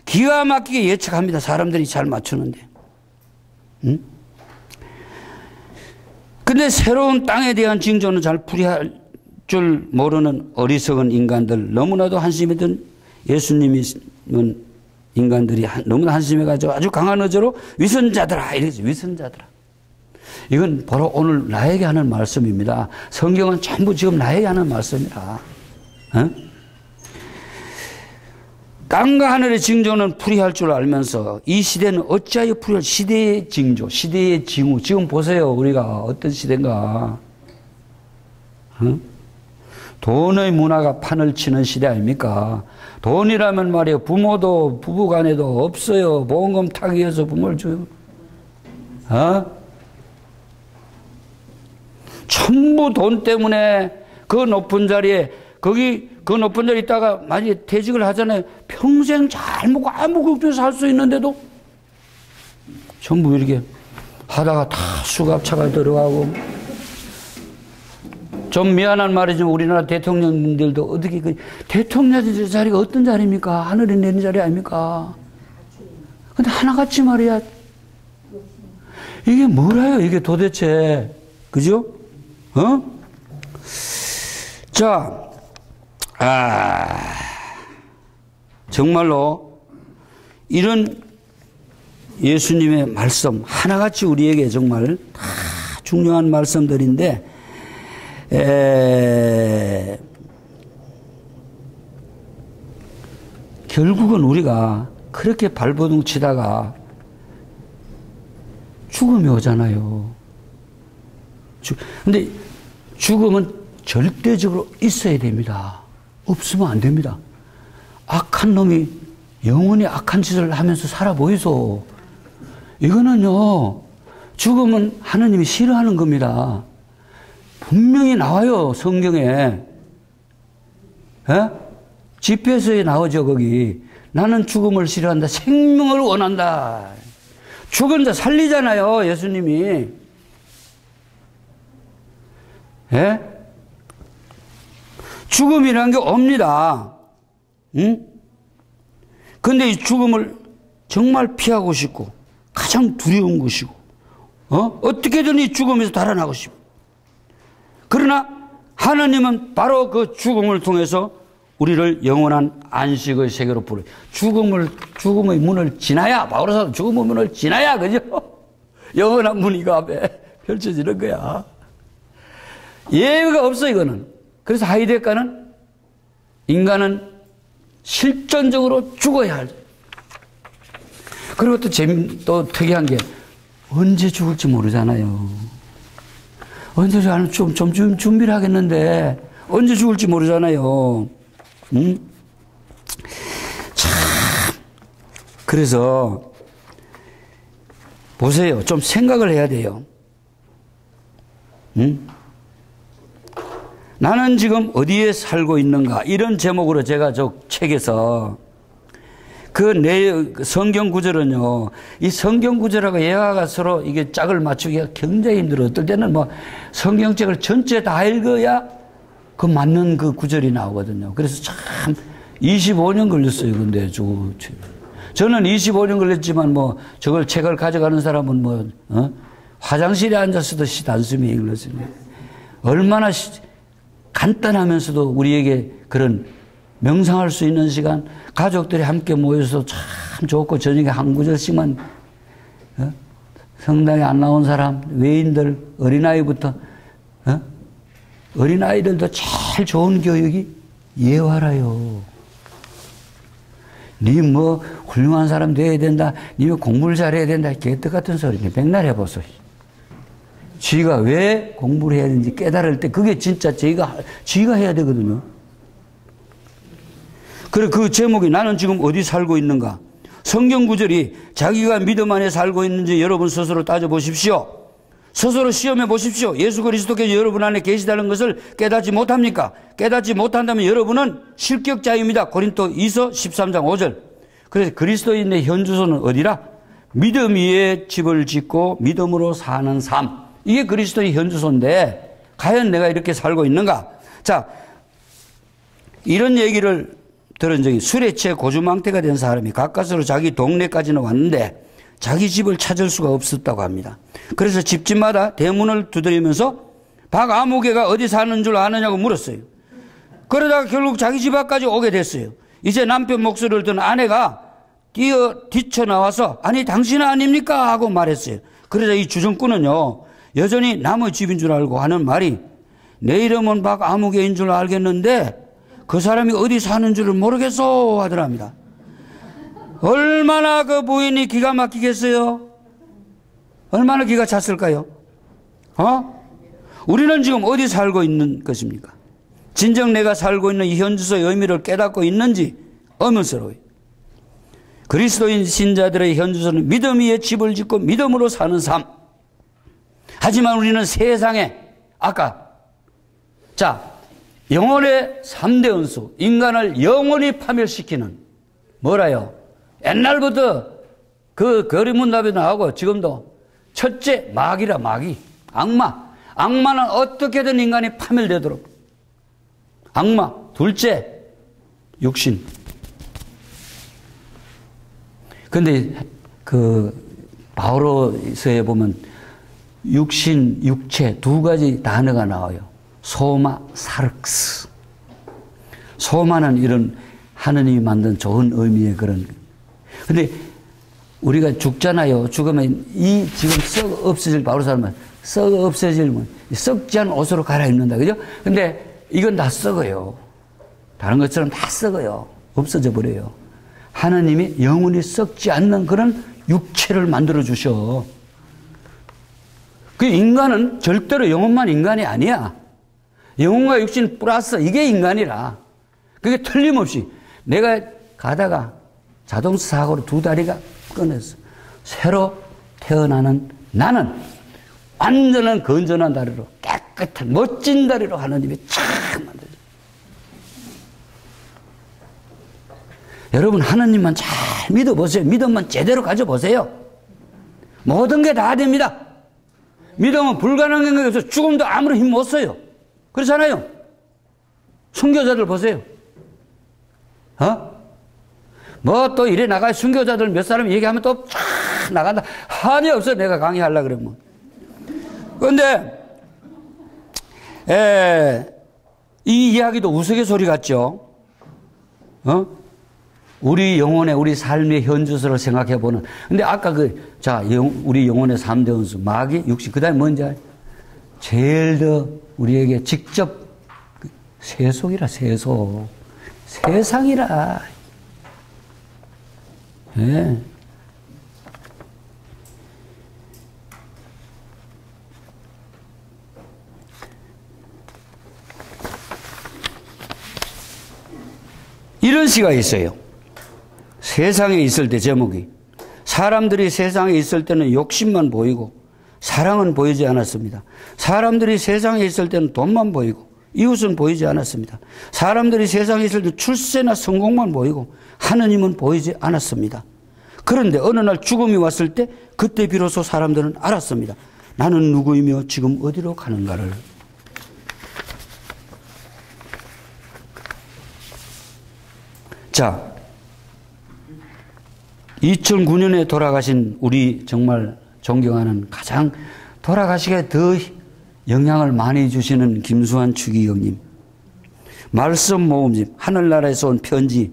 기가 막히게 예측합니다. 사람들이 잘 맞추는데. 근데 새로운 땅에 대한 징조는 잘 풀이할 줄 모르는 어리석은 인간들, 너무나도 한심했던 예수님은 인간들이 너무나 한심해가지고 아주 강한 어조로 위선자들아 이러죠. 위선자들아. 이건 바로 오늘 나에게 하는 말씀입니다. 성경은 전부 지금 나에게 하는 말씀이라. 땅과 하늘의 징조는 풀이할 줄 알면서 이 시대는 어찌하여 풀이할 시대의 징조, 시대의 징후. 지금 보세요. 우리가 어떤 시대인가. 돈의 문화가 판을 치는 시대 아닙니까? 돈이라면 말이에요. 부모도 부부간에도 없어요. 보험금 타기 위해서 부모를 줘요. 전부 돈 때문에 그 높은 자리에 그 높은 자리에 있다가 만약에 퇴직을 하잖아요. 평생 잘 먹고 아무 걱정해서 살 수 있는데도 전부 이렇게 하다가 다 수갑차가 들어가고. 좀 미안한 말이지만 우리나라 대통령들도 어떻게 대통령 자리가 어떤 자리입니까? 하늘에 내는 자리 아닙니까? 근데 하나같이 말이야. 이게 뭐라요? 이게 도대체. 그죠? 자, 정말로 이런 예수님의 말씀 하나같이 우리에게 정말 다 중요한 말씀들인데 결국은 우리가 그렇게 발버둥 치다가 죽음이 오잖아요. 근데 죽음은 절대적으로 있어야 됩니다. 없으면 안 됩니다. 악한 놈이 영원히 악한 짓을 하면서 살아 보이소. 이거는요, 죽음은 하나님이 싫어하는 겁니다. 분명히 나와요, 성경에. 집회서에 나오죠, 거기. 나는 죽음을 싫어한다. 생명을 원한다. 죽은 자 살리잖아요, 예수님이. 죽음이라는 게 옵니다. 근데 이 죽음을 정말 피하고 싶고, 가장 두려운 것이고, 어떻게든 이 죽음에서 달아나고 싶고. 그러나 하나님은 바로 그 죽음을 통해서 우리를 영원한 안식의 세계로 부르요. 죽음의 문을 지나야, 바울사도 죽음의 문을 지나야, 그죠? 영원한 문이 그 앞에 펼쳐지는 거야. 예외가 없어, 이거는. 그래서 하이데가는 인간은 실존적으로 죽어야 할. 그리고 또 특이한 게 언제 죽을지 모르잖아요. 언제 좀 준비를 하겠는데 언제 죽을지 모르잖아요. 참. 그래서 보세요. 좀 생각을 해야 돼요. 나는 지금 어디에 살고 있는가? 이런 제목으로 제가 저 책에서 그 성경 구절은요, 이 성경 구절하고 예화가 서로 이게 짝을 맞추기가 굉장히 힘들어요. 어떨 때는 뭐 성경책을 전체 다 읽어야 그 맞는 그 구절이 나오거든요. 그래서 참 25년 걸렸어요. 근데 저는 25년 걸렸지만 뭐 저걸 책을 가져가는 사람은 화장실에 앉았어도 단숨에 읽었습니다. 얼마나 간단하면서도 우리에게 그런 명상할 수 있는 시간, 가족들이 함께 모여서 참 좋고 저녁에 한 구절씩만 성당에 안 나온 사람, 외인들, 어린아이부터 어린아이들도 제일 좋은 교육이 예화라요. 니 뭐 훌륭한 사람 돼야 된다, 니 공부를 잘해야 된다, 개떡 같은 소리니 백날 해보소. 쥐가 왜 공부를 해야 되는지 깨달을 때 그게 진짜 쥐가 해야 되거든요. 그래, 그 제목이 나는 지금 어디 살고 있는가? 성경 구절이 자기가 믿음 안에 살고 있는지 여러분 스스로 따져보십시오. 스스로 시험해 보십시오. 예수 그리스도께서 여러분 안에 계시다는 것을 깨닫지 못합니까? 깨닫지 못한다면 여러분은 실격자입니다. 고린도 2서 13장 5절. 그래서 그리스도인의 현주소는 어디라? 믿음 위에 집을 짓고 믿음으로 사는 삶. 이게 그리스도의 현주소인데 과연 내가 이렇게 살고 있는가? 자, 이런 얘기를 들은 적이, 술에 취해 고주망태가 된 사람이 가까스로 자기 동네까지는 왔는데 자기 집을 찾을 수가 없었다고 합니다. 그래서 집집마다 대문을 두드리면서 박아무개가 어디 사는 줄 아느냐고 물었어요. 그러다가 결국 자기 집 앞까지 오게 됐어요. 이제 남편 목소리를 듣는 아내가 뛰쳐나와서 아니 당신 아닙니까? 하고 말했어요. 그러자 이 주정꾼은요, 여전히 남의 집인 줄 알고 하는 말이, 내 이름은 박아무개인 줄 알겠는데 그 사람이 어디 사는 줄을 모르겠어 하더랍니다. 얼마나 그 부인이 기가 막히겠어요? 얼마나 기가 찼을까요? 우리는 지금 어디 살고 있는 것입니까? 진정 내가 살고 있는 이 현주소의 의미를 깨닫고 있는지 의문스러워요. 그리스도인 신자들의 현주소는 믿음 위에 집을 짓고 믿음으로 사는 삶. 하지만 우리는 세상에 영혼의 3대 원수, 인간을 영원히 파멸시키는 뭐라요? 옛날부터 그 거리문답에 나오고 지금도 첫째 마귀라, 마귀, 악마. 악마는 어떻게든 인간이 파멸되도록. 악마. 둘째 육신. 근데 그 바오로서에 보면 육신, 육체 두 가지 단어가 나와요. 소마, 사르크스. 소마는 이런 하느님이 만든 좋은 의미의 그런. 근데 우리가 죽잖아요. 죽으면 이 지금 썩 없어질, 바로 사람은 썩 없어지면 썩지 않은 옷으로 갈아입는다. 그죠? 근데 이건 다 썩어요. 다른 것처럼 다 썩어요. 없어져 버려요. 하느님이 영원히 썩지 않는 그런 육체를 만들어 주셔. 그 인간은 절대로 영혼만 인간이 아니야. 영혼과 육신 플러스 이게 인간이라. 그게 틀림없이 내가 가다가 자동차 사고로 두 다리가 끊어서 새로 태어나는 나는 완전한 건전한 다리로, 깨끗한 멋진 다리로 하나님이 참 만들어요. 여러분 하나님만 잘 믿어보세요. 믿음만 제대로 가져보세요. 모든 게 다 됩니다. 믿음은 불가능한 게 없어요. 죽음도 아무런 힘 못 써요. 그렇잖아요. 순교자들 보세요. 뭐 또 이래 나가 순교자들 몇 사람 얘기하면 또 쫙 나간다. 한이 없어. 내가 강의하려고 그러면. 그런데 이 이야기도 우스갯소리 같죠. 우리 영혼의, 우리 삶의 현주소를 생각해 보는. 근데 아까 우리 영혼의 3대 원수, 마귀, 육신, 그 다음에 뭔지 알아요? 제일 더 우리에게 직접 세속이라, 세속. 세상이라. 예. 이런 시가 있어요. 세상에 있을 때 제목이 사람들이 세상에 있을 때는 욕심만 보이고 사랑은 보이지 않았습니다. 사람들이 세상에 있을 때는 돈만 보이고 이웃은 보이지 않았습니다. 사람들이 세상에 있을 때 출세나 성공만 보이고 하느님은 보이지 않았습니다. 그런데 어느 날 죽음이 왔을 때 그때 비로소 사람들은 알았습니다. 나는 누구이며 지금 어디로 가는가를. 자, 2009년에 돌아가신 우리 정말 존경하는 가장 돌아가시기에 더 영향을 많이 주시는 김수환 추기경님, 말씀 모음집, 하늘나라에서 온 편지,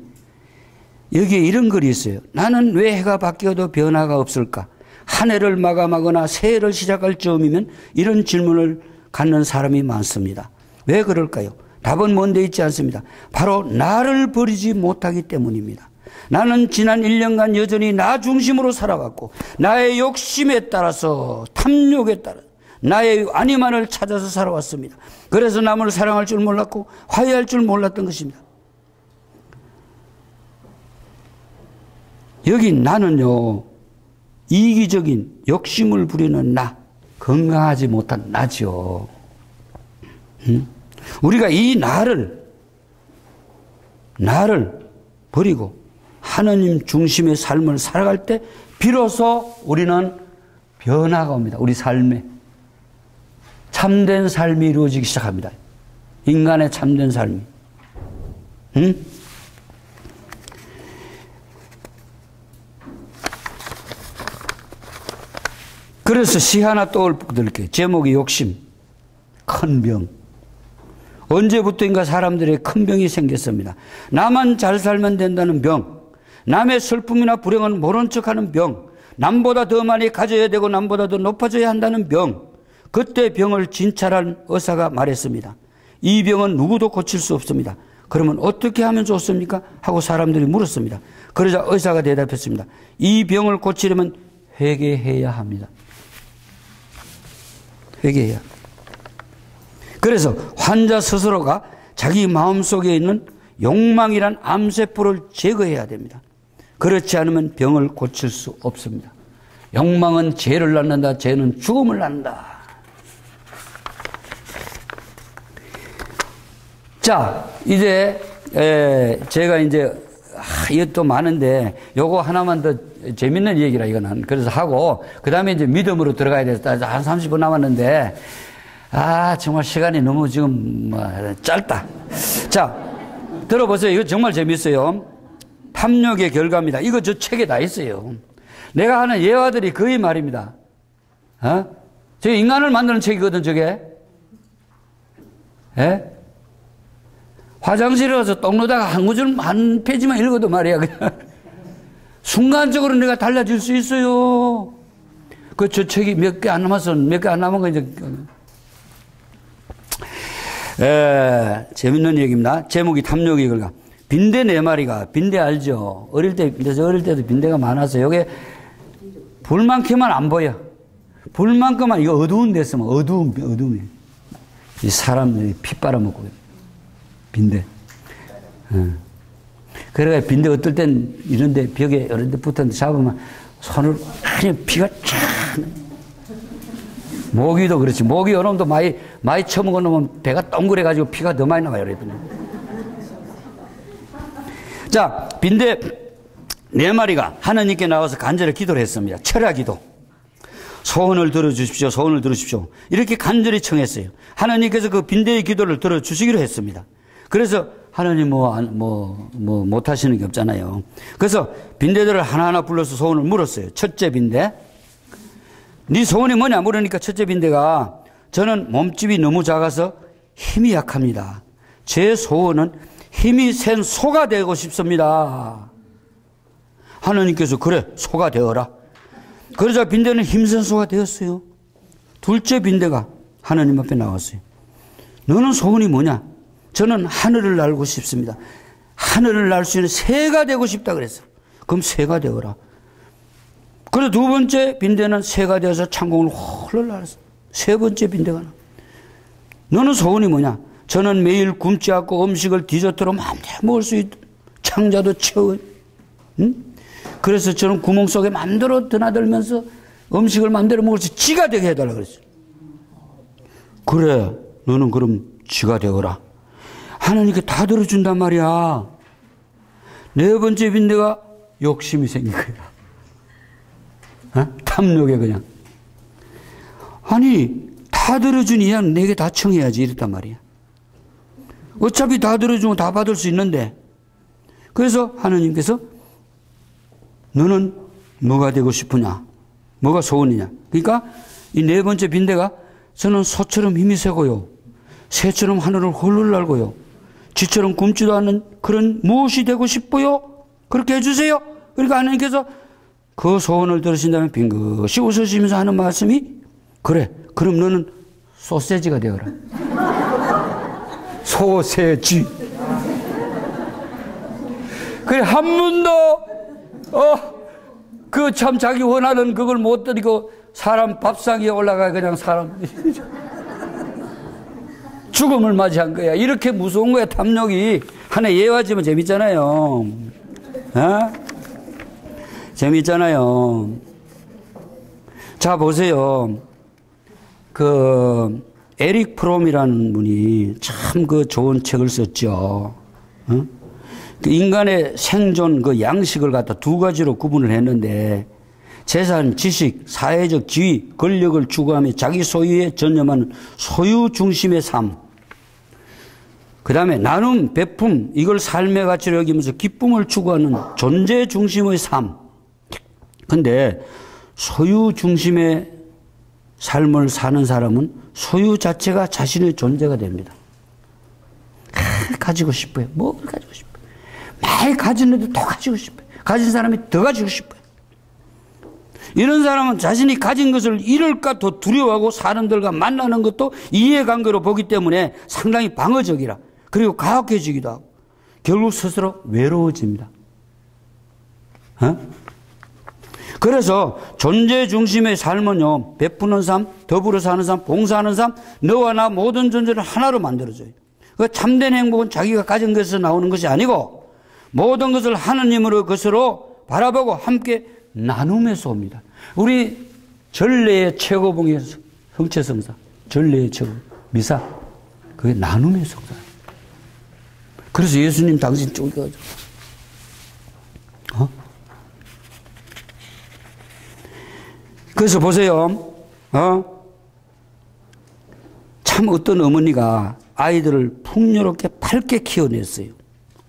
여기에 이런 글이 있어요. 나는 왜 해가 바뀌어도 변화가 없을까? 한 해를 마감하거나 새 해를 시작할 즈음이면 이런 질문을 갖는 사람이 많습니다. 왜 그럴까요? 답은 먼데 있지 않습니다. 바로 나를 버리지 못하기 때문입니다. 나는 지난 1년간 여전히 나 중심으로 살아왔고 나의 욕심에 따라서 탐욕에 따라 나의 아니만을 찾아서 살아왔습니다. 그래서 남을 사랑할 줄 몰랐고 화해할 줄 몰랐던 것입니다. 여기 나는요, 이기적인 욕심을 부리는 나, 건강하지 못한 나죠. 우리가 이 나를 버리고 하느님 중심의 삶을 살아갈 때 비로소 우리는 변화가 옵니다. 우리 삶에 참된 삶이 이루어지기 시작합니다. 인간의 참된 삶이. 그래서 시 하나 떠올릴게요. 제목이 욕심, 큰 병. 언제부터인가 사람들의 큰 병이 생겼습니다. 나만 잘 살면 된다는 병, 남의 슬픔이나 불행은 모른 척하는 병, 남보다 더 많이 가져야 되고 남보다 더 높아져야 한다는 병. 그때 병을 진찰한 의사가 말했습니다. 이 병은 누구도 고칠 수 없습니다. 그러면 어떻게 하면 좋습니까? 하고 사람들이 물었습니다. 그러자 의사가 대답했습니다. 이 병을 고치려면 회개해야 합니다. 회개해야. 그래서 환자 스스로가 자기 마음속에 있는 욕망이란 암세포를 제거해야 됩니다. 그렇지 않으면 병을 고칠 수 없습니다. 욕망은 죄를 낳는다. 죄는 죽음을 낳는다. 자, 이제 제가 이제 이것도 많은데 요거 하나만 더 재밌는 얘기라 이거는. 그래서 하고 그 다음에 이제 믿음으로 들어가야 돼서 한 30분 남았는데 정말 시간이 너무 지금 짧다. 자, 들어보세요. 이거 정말 재밌어요. 탐욕의 결과입니다. 이거 저 책에 다 있어요. 내가 하는 예화들이 거의 말입니다. 저 인간을 만드는 책이거든, 저게. 예? 화장실에 가서 똥 누다가 한 페이지만 읽어도 말이야, 그냥. 순간적으로 내가 달라질 수 있어요. 저 책이 몇 개 안 남은 거 이제. 재밌는 얘기입니다. 제목이 탐욕의 결과. 빈대 4마리가, 빈대 알죠? 어릴 때도 빈대가 많아서, 요게 불만큼만 안 보여. 불만큼만, 이거 어두운 데 있으면 어두움이. 이 사람들이 피 빨아먹고, 빈대. 그래가 빈대 어떨 땐 이런데 벽에 이런 데 붙었는데 잡으면 손을 그냥 피가 쫙. 모기도 그렇지. 모기 요놈도 많이 처먹어 놓으면 배가 동그래가지고 피가 더 많이 나와요. 자, 빈대 4마리가 하나님께 나와서 간절히 기도를 했습니다. 철야 기도. 소원을 들어주십시오. 소원을 들어주십시오. 이렇게 간절히 청했어요. 하나님께서 그 빈대의 기도를 들어주시기로 했습니다. 그래서 하나님 못 하시는 게 없잖아요. 그래서 빈대들을 하나하나 불러서 소원을 물었어요. 첫째 빈대. 네 소원이 뭐냐 물으니까 첫째 빈대가 저는 몸집이 너무 작아서 힘이 약합니다. 제 소원은 힘이 센 소가 되고 싶습니다. 하나님께서 그래 소가 되어라. 그러자 빈대는 힘센 소가 되었어요. 둘째 빈대가 하나님 앞에 나왔어요. 너는 소원이 뭐냐? 저는 하늘을 날고 싶습니다. 하늘을 날 수 있는 새가 되고 싶다 그랬어. 그럼 새가 되어라. 그래서 두 번째 빈대는 새가 되어서 창공을 홀로 날았어. 세 번째 빈대가 나. 너는 소원이 뭐냐? 저는 매일 굶지 않고 음식을 디저트로 마음대로 먹을 수 있다. 창자도 채워. 응? 그래서 저는 구멍 속에 마음대로 드나들면서 음식을 마음대로 먹을 수 지가 되게 해달라 그랬어. 그래, 너는 그럼 지가 되어라. 하나님께 다 들어준단 말이야. 네 번째 빈대가 욕심이 생긴 거야. 어? 탐욕에 그냥. 아니, 다 들어준 이양 내게 다 청해야지 이랬단 말이야. 어차피 다 들어주면 다 받을 수 있는데. 그래서 하나님께서 너는 뭐가 되고 싶으냐? 뭐가 소원이냐? 그러니까 이 네 번째 빈대가 저는 소처럼 힘이 세고요. 새처럼 하늘을 홀로 날고요. 쥐처럼 굶지도 않는 그런 무엇이 되고 싶어요? 그렇게 해주세요. 그러니까 하나님께서 그 소원을 들으신다면 빙긋이 웃으시면서 하는 말씀이 그래, 그럼 너는 소세지가 되어라. 소세지. 그래, 한 번도 그 참 자기 원하는 그걸 못 드리고 사람 밥상에 올라가 그냥 사람 죽음을 맞이한 거야. 이렇게 무서운 거야. 탐욕이. 하나 예화지면 재밌잖아요. 어? 재밌잖아요. 자, 보세요. 그 에릭 프롬이라는 분이 참 그 좋은 책을 썼죠. 어? 그 인간의 생존 그 양식을 갖다 두 가지로 구분을 했는데 재산, 지식, 사회적 지위, 권력을 추구하며 자기 소유에 전념하는 소유 중심의 삶. 그 다음에 나눔, 베품, 이걸 삶의 가치로 여기면서 기쁨을 추구하는 존재 중심의 삶. 근데 소유 중심의 삶을 사는 사람은 소유 자체가 자신의 존재가 됩니다. 가지고 싶어요. 뭘 가지고 싶어요. 많이 가지는데 더 가지고 싶어요. 가진 사람이 더 가지고 싶어요. 이런 사람은 자신이 가진 것을 잃을까 더 두려워하고 사람들과 만나는 것도 이해관계로 보기 때문에 상당히 방어적이라. 그리고 가혹해지기도 하고 결국 스스로 외로워집니다. 어? 그래서 존재 중심의 삶은요, 베푸는 삶, 더불어 사는 삶, 봉사하는 삶, 너와 나 모든 존재를 하나로 만들어줘요. 그 참된 행복은 자기가 가진 것에서 나오는 것이 아니고 모든 것을 하느님으로 것으로 바라보고 함께 나눔에서 옵니다. 우리 전례의 최고봉이 성체성사, 전례의 최고 미사, 그게 나눔의 성사예요. 그래서 예수님 당신 쪼개가지고 그래서 보세요. 참 어떤 어머니가 아이들을 풍요롭게 밝게 키워냈어요.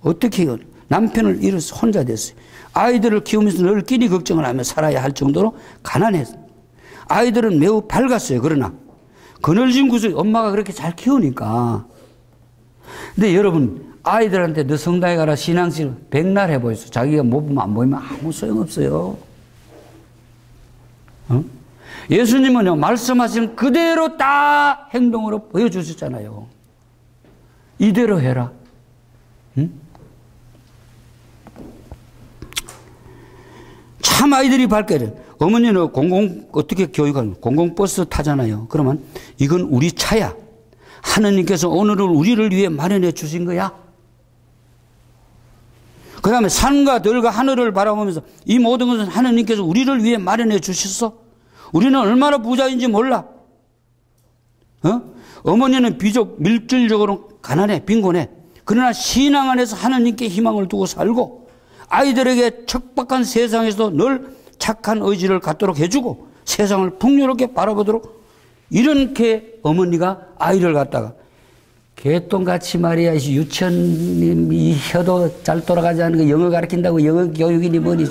어떻게 키워냈어요? 남편을 잃어서 혼자 됐어요. 아이들을 키우면서 늘 끼니 걱정을 하며 살아야 할 정도로 가난했어요. 아이들은 매우 밝았어요. 그러나 그늘진 구석에 엄마가 그렇게 잘 키우니까. 근데 여러분, 아이들한테 너 성당에 가라 신앙실 백날 해보였어. 자기가 못 보면 안 보이면 아무 소용없어요. 예수님은요, 말씀하신 그대로 다 행동으로 보여주셨잖아요. 이대로 해라. 응? 참 아이들이 밝게 돼. 어머니는 어떻게 교육하는 공공버스 타잖아요. 그러면 이건 우리 차야. 하느님께서 오늘을 우리를 위해 마련해 주신 거야. 그 다음에 산과 들과 하늘을 바라보면서 이 모든 것은 하느님께서 우리를 위해 마련해 주셨어. 우리는 얼마나 부자인지 몰라. 어머니는 비록 밀질적으로 가난해, 빈곤해. 그러나 신앙 안에서 하느님께 희망을 두고 살고 아이들에게 척박한 세상에서도 늘 착한 의지를 갖도록 해주고 세상을 풍요롭게 바라보도록 이렇게 어머니가 아이를 갖다가 개똥같이 말이야 유치원 이 혀도 잘 돌아가지 않는 거 영어 가르친다고 영어 교육이니 뭐니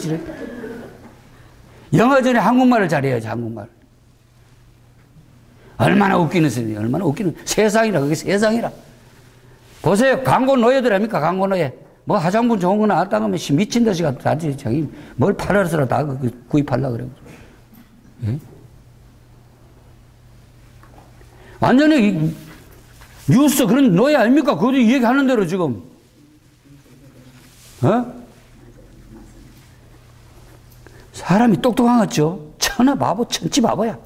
영어 전에 한국말을 잘해야지. 한국말 얼마나 웃기는 소리야. 얼마나 웃기는 세상이라. 그게 세상이라. 보세요. 광고 노예들 아닙니까? 광고 노예. 뭐 화장품 좋은 거 나왔다 하면 미친 듯이 다지. 자기 뭘 팔아서라 다 구입하려고 그래. 예? 완전히 뉴스 그런 노예 아닙니까? 그것도 얘기하는 대로 지금. 사람이 똑똑한 것 같죠? 천하 바보, 천지 바보야.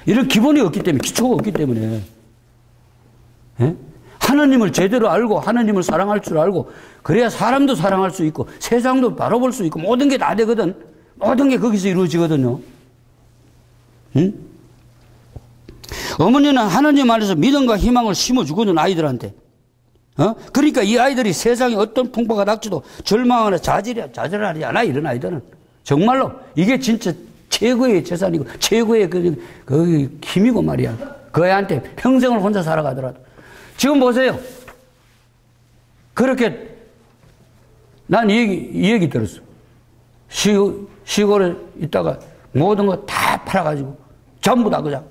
이런 기본이 없기 때문에, 기초가 없기 때문에. 예? 하나님을 제대로 알고 하나님을 사랑할 줄 알고 그래야 사람도 사랑할 수 있고 세상도 바라볼 수 있고 모든 게 다 되거든. 모든 게 거기서 이루어지거든요. 응? 어머니는 하나님 안에서 믿음과 희망을 심어주거든, 아이들한테. 그러니까 이 아이들이 세상에 어떤 풍파가 닥쳐도 절망하거나 좌절하지 않아, 이런 아이들은. 정말로 이게 진짜 최고의 재산이고 최고의 그 힘이고 말이야. 그 애한테 평생을 혼자 살아가더라도. 지금 보세요. 그렇게 난 이 얘기 들었어. 시골에 있다가 모든 거 다 팔아가지고 전부 다 그냥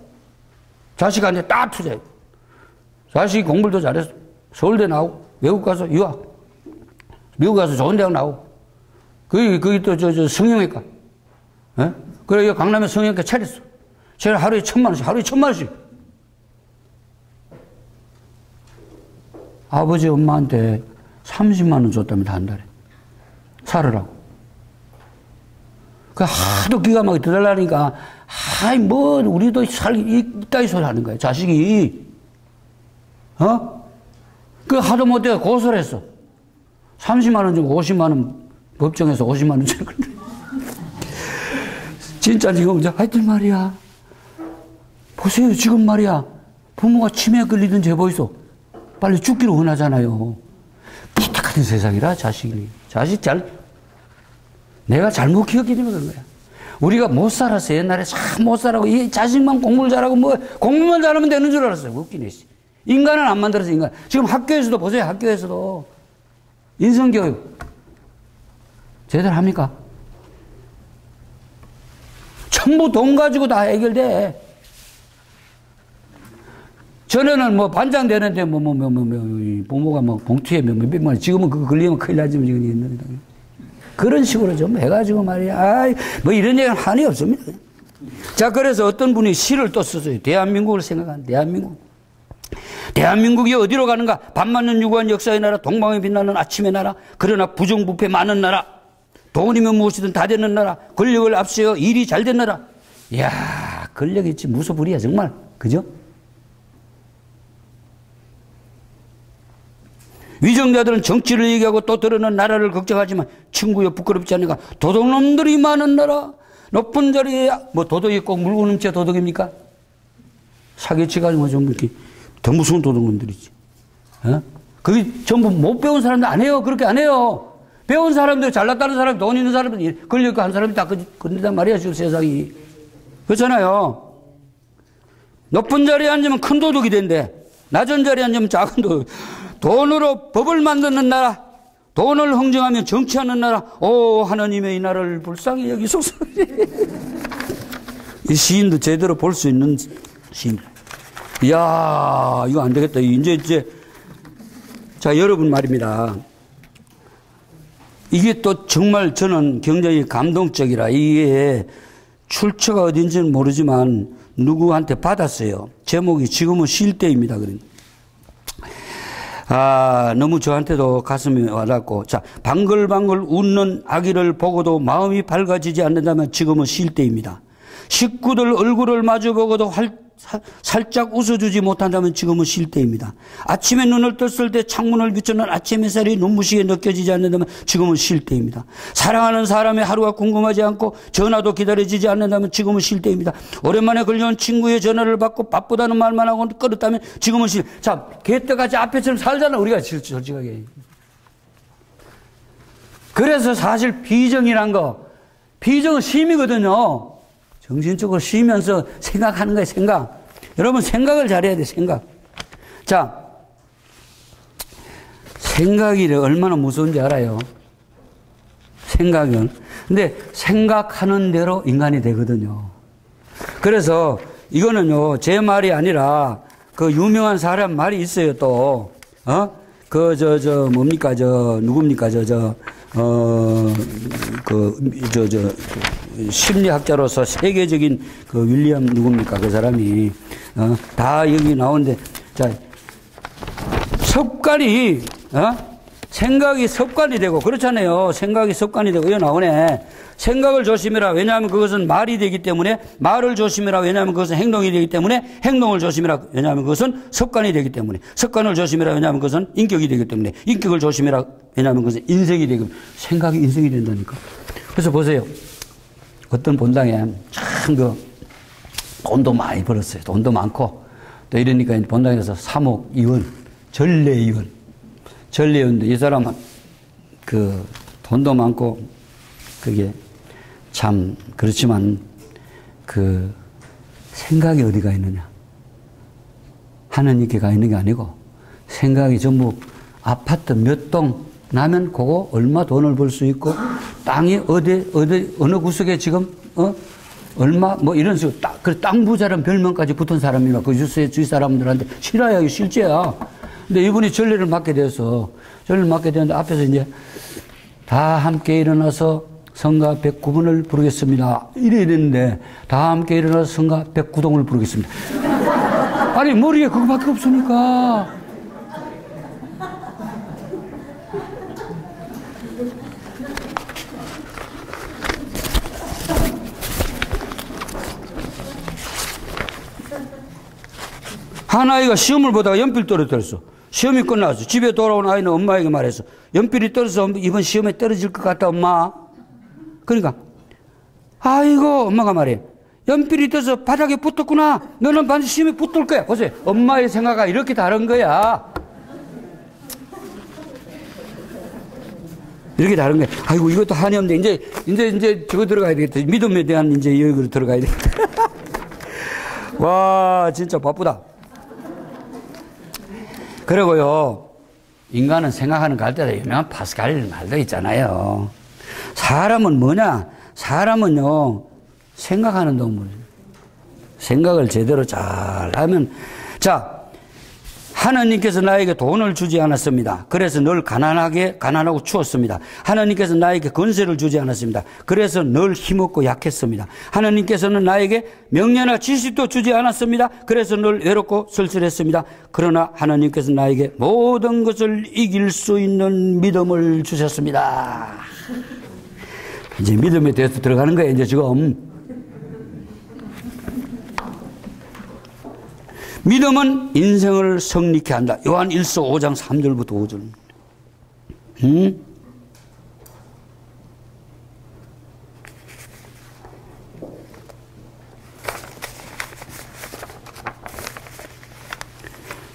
자식한테 다 투자해. 자식이 공부를 더 잘했어. 서울대 나오고 외국 가서 유학, 미국 가서 좋은 대학 나오고 거기 또 저 성형외과. 예? 그래 강남에 성형외과 차렸어. 제가 하루에 1,000만 원씩. 아버지 엄마한테 30만 원 줬답니다, 한 달에. 살으라고. 그 하도 기가 막히게 더 달라니까, 아이, 뭐, 우리도 이따위 소리 하는 거야, 자식이. 그 하도 못해 고소를 했어. 30만 원 주고 50만 원 법정에서 50만 원 주고. 진짜 지금 하여튼 말이야. 보세요, 지금 말이야. 부모가 치매에 걸리든 제 보이소. 빨리 죽기를 원하잖아요. 기특한 세상이라, 자식이. 내가 잘못 기억했기 때문에 그런 거야. 우리가 못 살았어. 옛날에 참 못 살아고, 이 자식만 공부를 잘하고, 뭐, 공부만 잘하면 되는 줄 알았어요. 웃기네. 인간은 안 만들어서 인간. 지금 학교에서도 보세요. 학교에서도. 인성교육. 제대로 합니까? 전부 돈 가지고 다 해결돼. 전에는 뭐 반장 되는데 부모가 뭐 봉투에 몇백만 원, 지금은 그거 걸리면 큰일 나지만 지금 있는데. 그런 식으로 좀 해가지고 말이야. 아이, 뭐 이런 얘기는 한이 없습니다. 자, 그래서 어떤 분이 시를 또 썼어요. 대한민국을 생각한 대한민국. 대한민국이 어디로 가는가? 밥 맞는 유구한 역사의 나라, 동방에 빛나는 아침의 나라, 그러나 부정부패 많은 나라, 돈이면 무엇이든 다 되는 나라, 권력을 앞세워 일이 잘 된 나라. 이야, 권력 있지 무소불위야 정말. 그죠? 위정자들은 정치를 얘기하고 또 들어는 나라를 걱정하지만 친구여 부끄럽지 않으니까 도둑놈들이 많은 나라, 높은 자리에 뭐 도덕이 꼭 물건 훔쳐 도덕입니까? 사기치가지고 좀 이렇게 더 무서운 도둑놈들이지. 그게 전부 못 배운 사람들 안 해요. 그렇게 안 해요. 배운 사람들, 잘났다는 사람, 돈 있는 사람들, 권력 한 사람이 다 그런단 말이야, 지금 세상이. 그렇잖아요. 높은 자리에 앉으면 큰 도둑이 된대. 낮은 자리에 앉으면 작은 도둑. 돈으로 법을 만드는 나라, 돈을 흥정하며 정치하는 나라, 오, 하나님의 이 나라를 불쌍히 여기소서. 이 시인도 제대로 볼 수 있는 시인. 이야, 이거 안 되겠다. 이제. 자, 여러분 말입니다. 이게 또 정말 저는 굉장히 감동적이라, 이게 출처가 어딘지는 모르지만 누구한테 받았어요. 제목이 지금은 쉴 때입니다. 그러니까. 너무 저한테도 가슴이 와닿고. 자, 방글방글 웃는 아기를 보고도 마음이 밝아지지 않는다면 지금은 쉴 때입니다. 식구들 얼굴을 마주보고도 살짝 웃어주지 못한다면 지금은 쉴 때입니다. 아침에 눈을 떴을 때 창문을 비추는 아침 햇살이 눈부시게 느껴지지 않는다면 지금은 쉴 때입니다. 사랑하는 사람의 하루가 궁금하지 않고 전화도 기다려지지 않는다면 지금은 쉴 때입니다. 오랜만에 걸려온 친구의 전화를 받고 바쁘다는 말만 하고 끊었다면 지금은 자, 개떡같이 앞에처럼 살잖아, 우리가 솔직하게. 그래서 사실 비정이란 비정은 쉼이거든요. 정신적으로 쉬면서 생각하는 거예요, 생각. 여러분, 생각을 잘해야 돼, 생각. 자, 생각이 얼마나 무서운지 알아요? 생각은. 근데 생각하는 대로 인간이 되거든요. 그래서 이거는요, 제 말이 아니라 그 유명한 사람 말이 있어요, 또. 뭡니까, 누굽니까, 심리학자로서 세계적인 그 윌리엄 누굽니까, 그 사람이, 다 여기 나오는데, 자, 생각이 습관이 되고, 그렇잖아요. 생각이 습관이 되고, 이거 나오네. 생각을 조심해라. 왜냐하면 그것은 말이 되기 때문에, 말을 조심해라. 왜냐하면 그것은 행동이 되기 때문에, 행동을 조심해라. 왜냐하면 그것은 습관이 되기 때문에, 습관을 조심해라. 왜냐하면 그것은 인격이 되기 때문에, 인격을 조심해라. 왜냐하면 그것은 인생이 되기 때문에, 생각이 인생이 된다니까. 그래서 보세요. 어떤 본당에 참 돈도 많이 벌었어요. 돈도 많고, 또 이러니까 본당에서 3억 이원, 전례위원인데 이 사람은 돈도 많고 그게 참 그렇지만 생각이 어디가 있느냐. 하느님께 가 있는 게 아니고 생각이 전부 아파트 몇 동 나면 그거 얼마 돈을 벌 수 있고 땅이 어느 구석에 지금 얼마 뭐 이런 식으로 땅 부자란 별명까지 붙은 사람이라 그 주위 사람들한테 실화야, 이거 실제야. 근데 이분이 전례를 맡게 되었는데 앞에서 이제 다 함께 일어나서 성가 109번을 부르겠습니다. 이래야 되는데 다 함께 일어나서 성가 109동을 부르겠습니다. 아니 머리에 그거밖에 없으니까. 한 아이가 시험을 보다가 연필 떨어뜨렸어. 시험이 끝났어. 집에 돌아온 아이는 엄마에게 말했어. 연필이 떨어져서 이번 시험에 떨어질 것 같다, 엄마. 그러니까, 아이고, 엄마가 말해. 연필이 떨어져서 바닥에 붙었구나. 너는 반드시 시험에 붙을 거야. 보세요. 엄마의 생각이 이렇게 다른 거야. 이렇게 다른 거야. 아이고, 이것도 한이 없는데, 이제 저거 들어가야 되겠다. 믿음에 대한 이제 여기로 들어가야 되겠다. 와, 진짜 바쁘다. 그리고요, 인간은 생각하는 갈대로 유명한 파스칼 말도 있잖아요. 사람은 뭐냐? 사람은요, 생각하는 동물이에요. 생각을 제대로 잘 하면, 자, 하나님께서 나에게 돈을 주지 않았습니다. 그래서 늘 가난하고 추웠습니다. 하나님께서 나에게 권세를 주지 않았습니다. 그래서 늘 힘없고 약했습니다. 하나님께서는 나에게 명예나 지식도 주지 않았습니다. 그래서 늘 외롭고 쓸쓸했습니다. 그러나 하나님께서 나에게 모든 것을 이길 수 있는 믿음을 주셨습니다. 이제 믿음에 대해서 들어가는 거예요, 이제 지금. 믿음은 인생을 성립케 한다. 요한 1서 5장 3절부터 5절.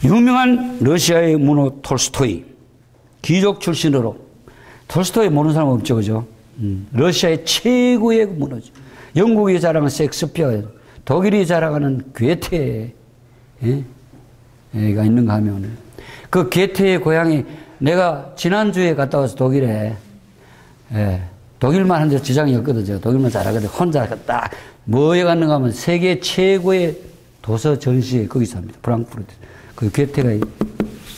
유명한 러시아의 문호 톨스토이. 귀족 출신으로. 톨스토이 모르는 사람 없죠, 그죠? 러시아의 최고의 문호죠. 영국이 자랑하는 셰익스피어, 독일이 자랑하는 괴테. 가 있는가 하면 그 괴테의 고향이 내가 지난주에 갔다 와서 독일에 독일만 한데 지장이 없거든. 제가 독일만 잘하거든. 혼자 딱 뭐에 갔는가 하면 세계 최고의 도서 전시회 거기서 합니다. 프랑크푸르트. 그 괴테가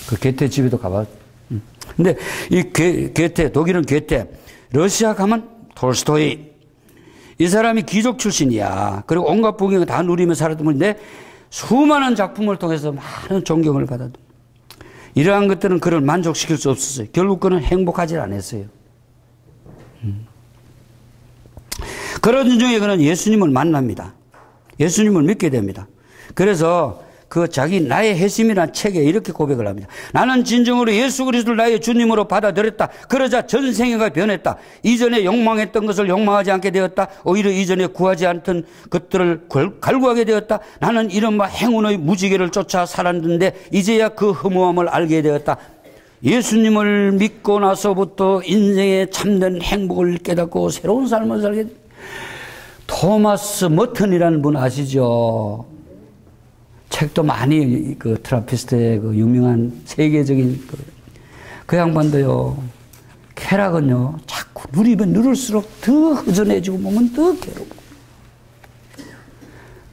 그 괴테 집에도 가봤. 근데 이 괴테, 독일은 괴테, 러시아 가면 톨스토이. 이 사람이 귀족 출신이야. 그리고 온갖 부경을 다 누리며 살았던 분인데 수많은 작품을 통해서 많은 존경을 받았다. 이러한 것들은 그를 만족시킬 수 없었어요. 결국 그는 행복하지 않았어요. 그런 중에 그는 예수님을 만납니다. 예수님을 믿게 됩니다. 그래서 나의 핵심이라는 책에 이렇게 고백을 합니다. 나는 진정으로 예수 그리스도를 나의 주님으로 받아들였다. 그러자 전생애가 변했다. 이전에 욕망했던 것을 욕망하지 않게 되었다. 오히려 이전에 구하지 않던 것들을 갈구하게 되었다. 나는 이른바 행운의 무지개를 쫓아 살았는데 이제야 그 허무함을 알게 되었다. 예수님을 믿고 나서부터 인생의 참된 행복을 깨닫고 새로운 삶을 살게 됩니다. 토마스 머튼이라는 분 아시죠? 책도 많이 트라피스트의 유명한 세계적인 그 양반도요. 쾌락은요. 자꾸 누리면 누를수록 더 허전해지고 몸은 더 괴롭고.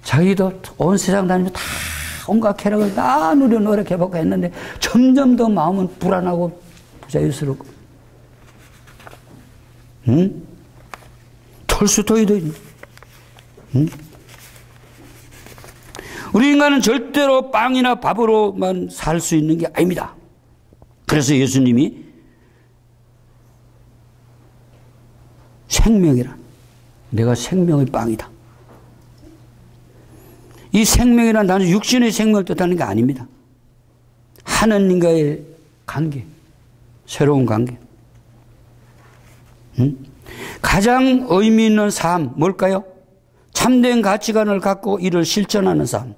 자기도 온 세상 다니면서 다 온갖 쾌락을 다 누려 노력해보고 했는데 점점 더 마음은 불안하고 부자유스럽고. 톨스토이도 우리 인간은 절대로 빵이나 밥으로만 살 수 있는 게 아닙니다. 그래서 예수님이 생명이라. 내가 생명의 빵이다. 이 생명이란 단지 육신의 생명을 뜻하는 게 아닙니다. 하나님과의 관계, 새로운 관계. 가장 의미 있는 삶 뭘까요? 참된 가치관을 갖고 이를 실천하는 삶.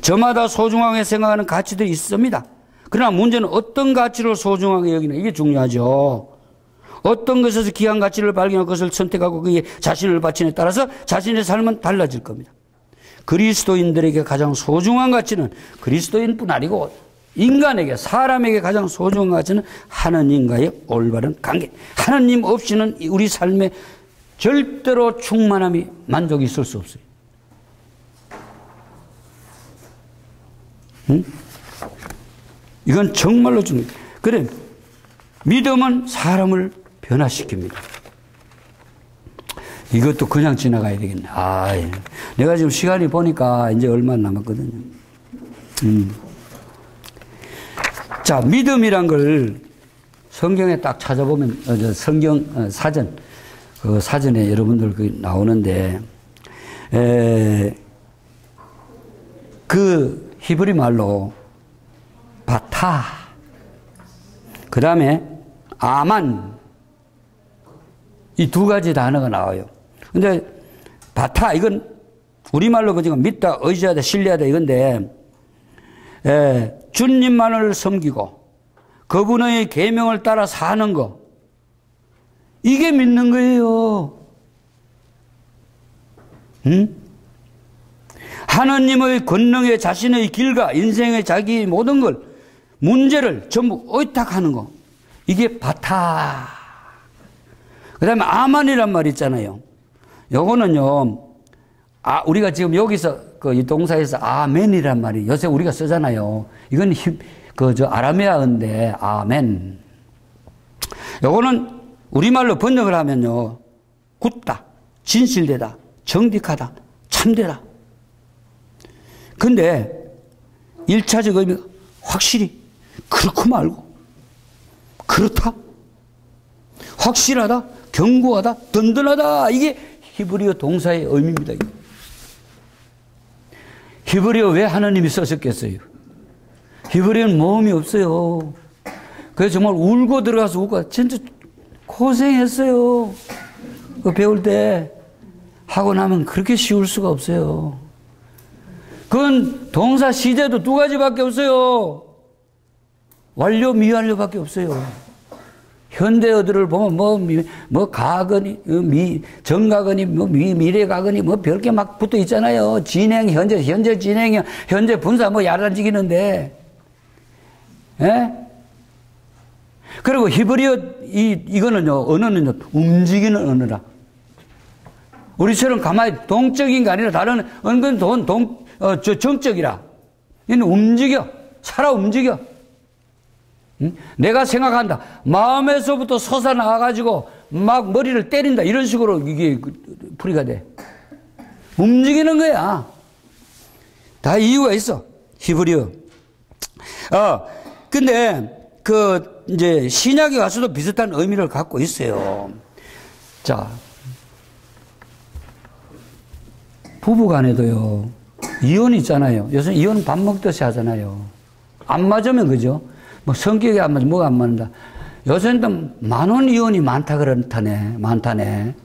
저마다 소중하게 생각하는 가치들이 있습니다. 그러나 문제는 어떤 가치를 소중하게 여기나, 이게 중요하죠. 어떤 것에서 귀한 가치를 발견할 것을 선택하고 그에 자신을 바치느냐에 따라서 자신의 삶은 달라질 겁니다. 그리스도인들에게 가장 소중한 가치는 그리스도인뿐 아니고 인간에게, 사람에게 가장 소중한 가치는 하나님과의 올바른 관계. 하나님 없이는 우리 삶에 절대로 충만함이, 만족이 있을 수 없어요. 응? 이건 정말로 중요해요. 그래, 믿음은 사람을 변화시킵니다. 이것도 그냥 지나가야 되겠네. 예. 내가 지금 시간이 보니까 이제 얼마 남았거든요. 자, 믿음이란 걸 성경에 딱 찾아보면, 성경 사전, 그 사전에 여러분들 그 나오는데, 그 히브리 말로 바타, 그 다음에 아만, 이 두 가지 단어가 나와요. 근데 바타, 이건 우리말로 그 지금 믿다, 의지하다, 신뢰하다 이건데, 주님만을 섬기고 그분의 계명을 따라 사는 거, 이게 믿는 거예요. 응? 하나님의 권능에 자신의 길과 인생의 자기 모든 걸, 문제를 전부 의탁하는 거, 이게 바타. 그 다음에 아만이란 말 있잖아요. 요거는요, 우리가 지금 여기서 이 동사에서 아멘이란 말이 요새 우리가 쓰잖아요. 이건 아라메아어인데 아멘. 요거는 우리말로 번역을 하면요, 굳다, 진실되다, 정직하다, 참되다. 근데 1차적 의미가 확실히 그렇고 말고, 그렇다, 확실하다, 견고하다, 든든하다, 이게 히브리어 동사의 의미입니다. 히브리어 왜 하나님이 쓰셨겠어요? 히브리어는 모험이 없어요. 그래서 정말 울고 들어가서 울고, 진짜 고생했어요. 그 배울 때. 하고 나면 그렇게 쉬울 수가 없어요. 그건 동사 시제도 두 가지밖에 없어요. 완료, 미완료밖에 없어요. 현대어들을 보면 가거니, 정가거니, 미래가거니, 별게 막 붙어 있잖아요. 진행, 현재 진행, 현재 분사, 야단지기는데. 예? 그리고 히브리어, 이거는요, 언어는요, 움직이는 언어라. 우리처럼 가만히 동적인 게 아니라 다른 언어는 정적이라. 얘는 움직여. 살아 움직여. 응? 내가 생각한다. 마음에서부터 솟아나와가지고 막 머리를 때린다. 이런 식으로 이게 풀이가 돼. 움직이는 거야. 다 이유가 있어. 히브리어. 근데 이제 신약에 가서도 비슷한 의미를 갖고 있어요. 자, 부부 간에도요, 이혼 있잖아요. 요새 이혼 밥 먹듯이 하잖아요. 안 맞으면 그죠? 성격이 안 맞아, 뭐가 안 맞는다. 요새는 또 만원 이혼이 많다네.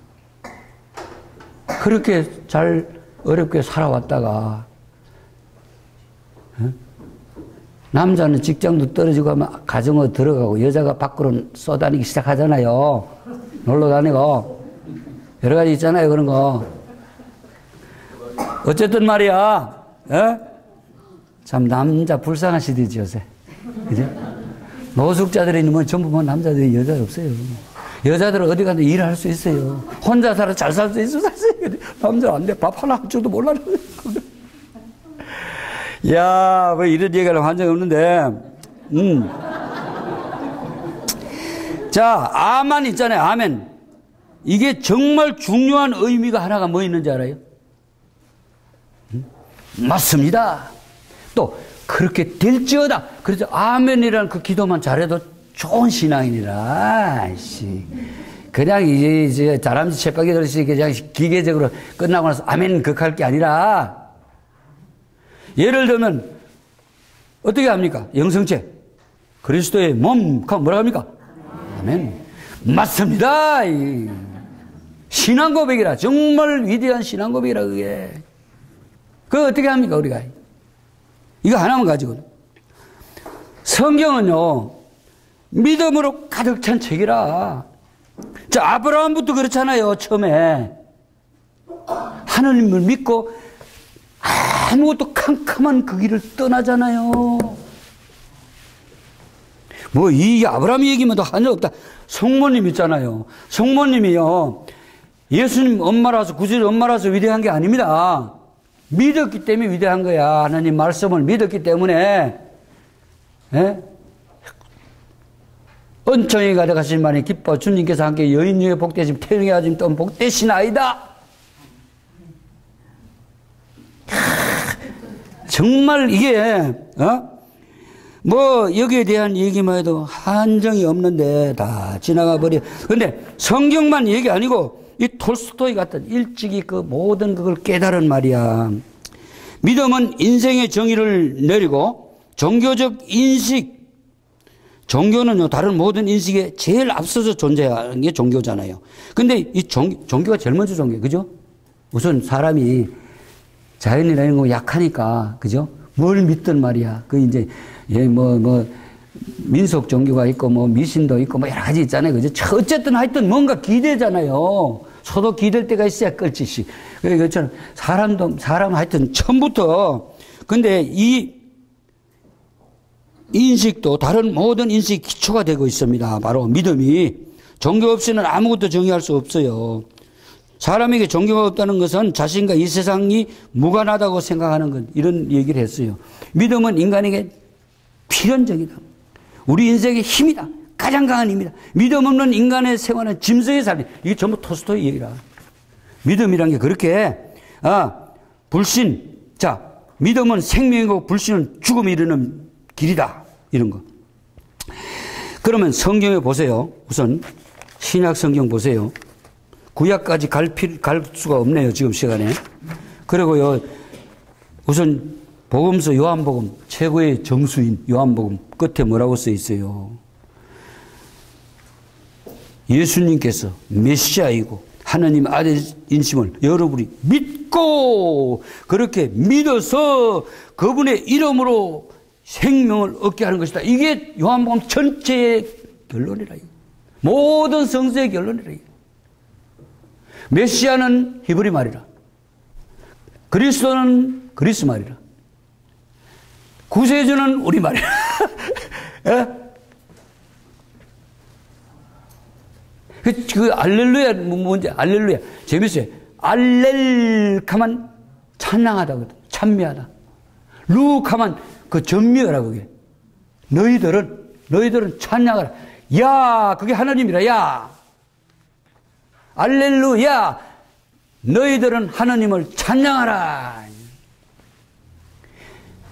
그렇게 잘 어렵게 살아왔다가, 남자는 직장도 떨어지고 하면 가정으로 들어가고, 여자가 밖으로 쏘다니기 시작하잖아요. 놀러 다니고. 여러 가지 있잖아요, 그런 거. 어쨌든 말이야, 참 남자 불쌍한 시대지, 요새. 그죠? 노숙자들이 전부 남자들이 여자 없어요. 여자들은 어디 가도 일할 수 있어요. 혼자 살아 잘 살 수 있어. 남자 안 돼. 밥 하나 할 줄도 몰라. 야, 뭐 이런 얘기를 한 적 없는데. 자, 아만 있잖아요. 아멘. 이게 정말 중요한 의미가 하나가 뭐 있는지 알아요? 맞습니다. 또 그렇게 될지어다. 그래서 아멘이라는 그 기도만 잘해도 좋은 신앙이니라. 그냥 이제 다람쥐 쳇바퀴 돌듯이 그냥 기계적으로 끝나고 나서 아멘 극할 게 아니라 예를 들면 어떻게 합니까? 영성체 그리스도의 몸 뭐라 합니까? 아멘. 맞습니다. 신앙 고백이라 정말 위대한 신앙 고백이라 그게. 그거 어떻게 합니까 우리가? 이거 하나만 가지고. 성경은요 믿음으로 가득 찬 책이라. 자, 아브라함부터 그렇잖아요. 처음에 하나님을 믿고 아무것도 캄캄한 그 길을 떠나잖아요. 뭐 이 아브라함 얘기면 더 한적 없다. 성모님 있잖아요. 성모님이요 예수님 엄마라서 구주의 엄마라서 위대한 게 아닙니다. 믿었기 때문에 위대한 거야. 하나님 말씀을 믿었기 때문에. 예? 은총이 가득하신 만이 기뻐 주님께서 함께 여인 중에 복되심 태중에 아짐 또 복되신 아이다. 정말 이게 뭐 여기에 대한 얘기만 해도 한정이 없는데 다 지나가 버려. 근데 성경만 얘기 아니고 이 톨스토이 같은 일찍이 그 모든 그걸 깨달은 말이야. 믿음은 인생의 정의를 내리고 종교적 인식, 종교는요 다른 모든 인식에 제일 앞서서 존재하는 게 종교잖아요. 근데 이 종교가 제일 먼저 종교예요. 그죠? 우선 사람이 자연이라는 거 약하니까, 그죠? 뭘 믿든 말이야. 그 이제 민속 종교가 있고 뭐 미신도 있고 뭐 여러 가지 있잖아요. 그죠? 어쨌든 하여튼 뭔가 기대잖아요. 소도 기댈 때가 있어야 끌짓이. 그렇잖아요. 사람 하여튼 처음부터. 근데 이 인식도 다른 모든 인식이 기초가 되고 있습니다. 바로 믿음이. 종교 없이는 아무것도 정의할 수 없어요. 사람에게 종교가 없다는 것은 자신과 이 세상이 무관하다고 생각하는 것, 이런 얘기를 했어요. 믿음은 인간에게 필연적이다. 우리 인생의 힘이다. 가장 강한 힘이다. 믿음 없는 인간의 생활은 짐승의 삶이다. 이게 전부 톨스토이 얘기라. 믿음이란 게 그렇게 불신. 자, 믿음은 생명이고 불신은 죽음에 이르는 길이다. 이런 거. 그러면 성경에 보세요. 우선 신약 성경 보세요. 구약까지 갈 수가 없네요. 지금 시간에. 그리고요. 우선 복음서 요한복음 최고의 정수인 요한복음 끝에 뭐라고 써 있어요. 예수님께서 메시아이고 하나님 아들이심을 여러분이 믿고 그렇게 믿어서 그분의 이름으로 생명을 얻게 하는 것이다. 이게 요한복음 전체의 결론이라. 모든 성서의 결론이라. 메시아는 히브리 말이라. 그리스도는 그리스 말이라. 구세주는 우리 말이라. 그 알렐루야 뭔지 알렐루야 재밌어요. 알렐카만 찬양하다거든. 찬미하다. 루카만 그 전미하라 그게. 너희들은 찬양하라. 야 그게 하나님이라. 야 알렐루야 너희들은 하나님을 찬양하라.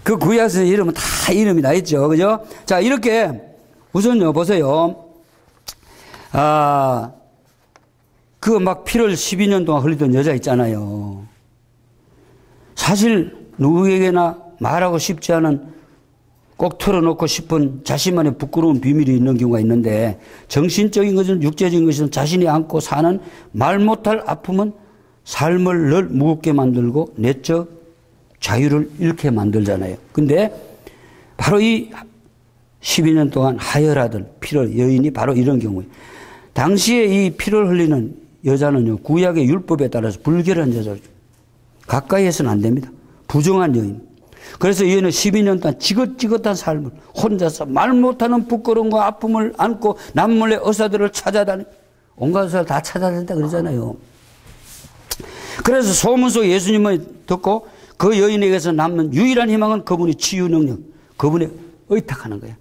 그 구약의 이름은 다 이름이 나 있죠. 그죠? 자 이렇게 우선요 보세요. 그 막 피를 12년 동안 흘리던 여자 있잖아요. 사실 누구에게나 말하고 싶지 않은 꼭 털어놓고 싶은 자신만의 부끄러운 비밀이 있는 경우가 있는데 정신적인 것은 육체적인 것은 자신이 안고 사는 말 못할 아픔은 삶을 늘 무겁게 만들고 내적 자유를 잃게 만들잖아요. 근데 바로 이 12년 동안 하혈하던 피를 여인이 바로 이런 경우예요. 당시에 이 피를 흘리는 여자는요 구약의 율법에 따라서 불결한 여자죠. 가까이 해서는 안 됩니다. 부정한 여인. 그래서 얘는 12년 동안 지긋지긋한 삶을 혼자서 말 못하는 부끄러움과 아픔을 안고 남몰래 의사들을 찾아다니 온갖 의사를 다 찾아다닌다 그러잖아요. 그래서 소문 속 예수님을 듣고 그 여인에게서 남는 유일한 희망은 그분의 치유 능력, 그분의 의탁하는 거야.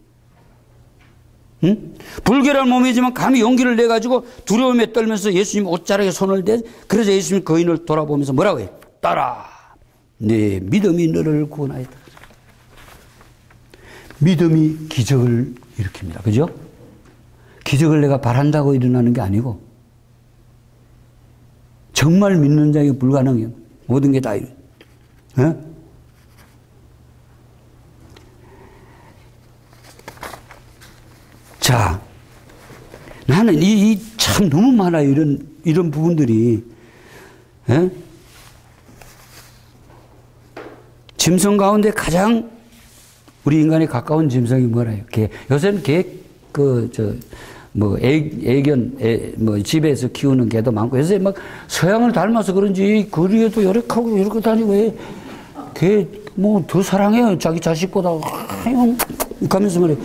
응? 불결한 몸이지만 감히 용기를 내가지고 두려움에 떨면서 예수님 옷자락에 손을 대. 그래서 예수님 거인을 돌아보면서 뭐라고 해? 따라. 내 믿음이 너를 구원하였다. 믿음이 기적을 일으킵니다. 그죠? 기적을 내가 바란다고 일어나는 게 아니고 정말 믿는 자에게 불가능해요. 모든 게 다 이래. 자, 나는 참 너무 많아요. 이런 부분들이. 짐승 가운데 가장 우리 인간에 가까운 짐승이 뭐라요? 개. 요새는 집에서 키우는 개도 많고, 요새 막 서양을 닮아서 그런지 거리에도 요렇게 이렇게 다니고, 개, 더 사랑해요. 자기 자식보다. 가면서 말이에요.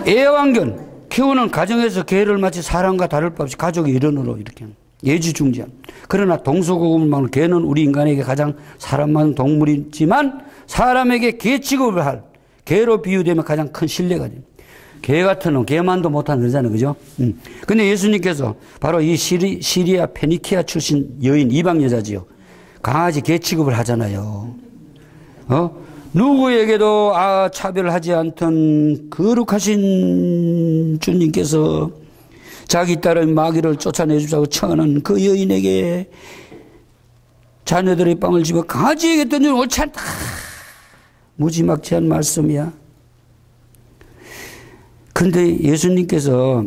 애완견, 키우는 가정에서 개를 마치 사람과 다를 바 없이 가족의 일원으로 이렇게 예지중지한. 그러나 동서고금을 개는 우리 인간에게 가장 사람 많은 동물이지만 사람에게 개 취급을 할 개로 비유되면 가장 큰 신뢰가 됩니다. 개 같은 놈, 개만도 못한 그러잖아요. 그죠? 근데 예수님께서 바로 이 시리아 페니키아 출신 여인, 이방 여자지요. 강아지 개 취급을 하잖아요. 누구에게도 차별하지 않던 거룩하신 주님께서 자기 딸의 마귀를 쫓아내주자고 청하는 그 여인에게 자녀들의 빵을 집어 강아지에게 던지는 옳지 않다. 무지막지한 말씀이야. 그런데 예수님께서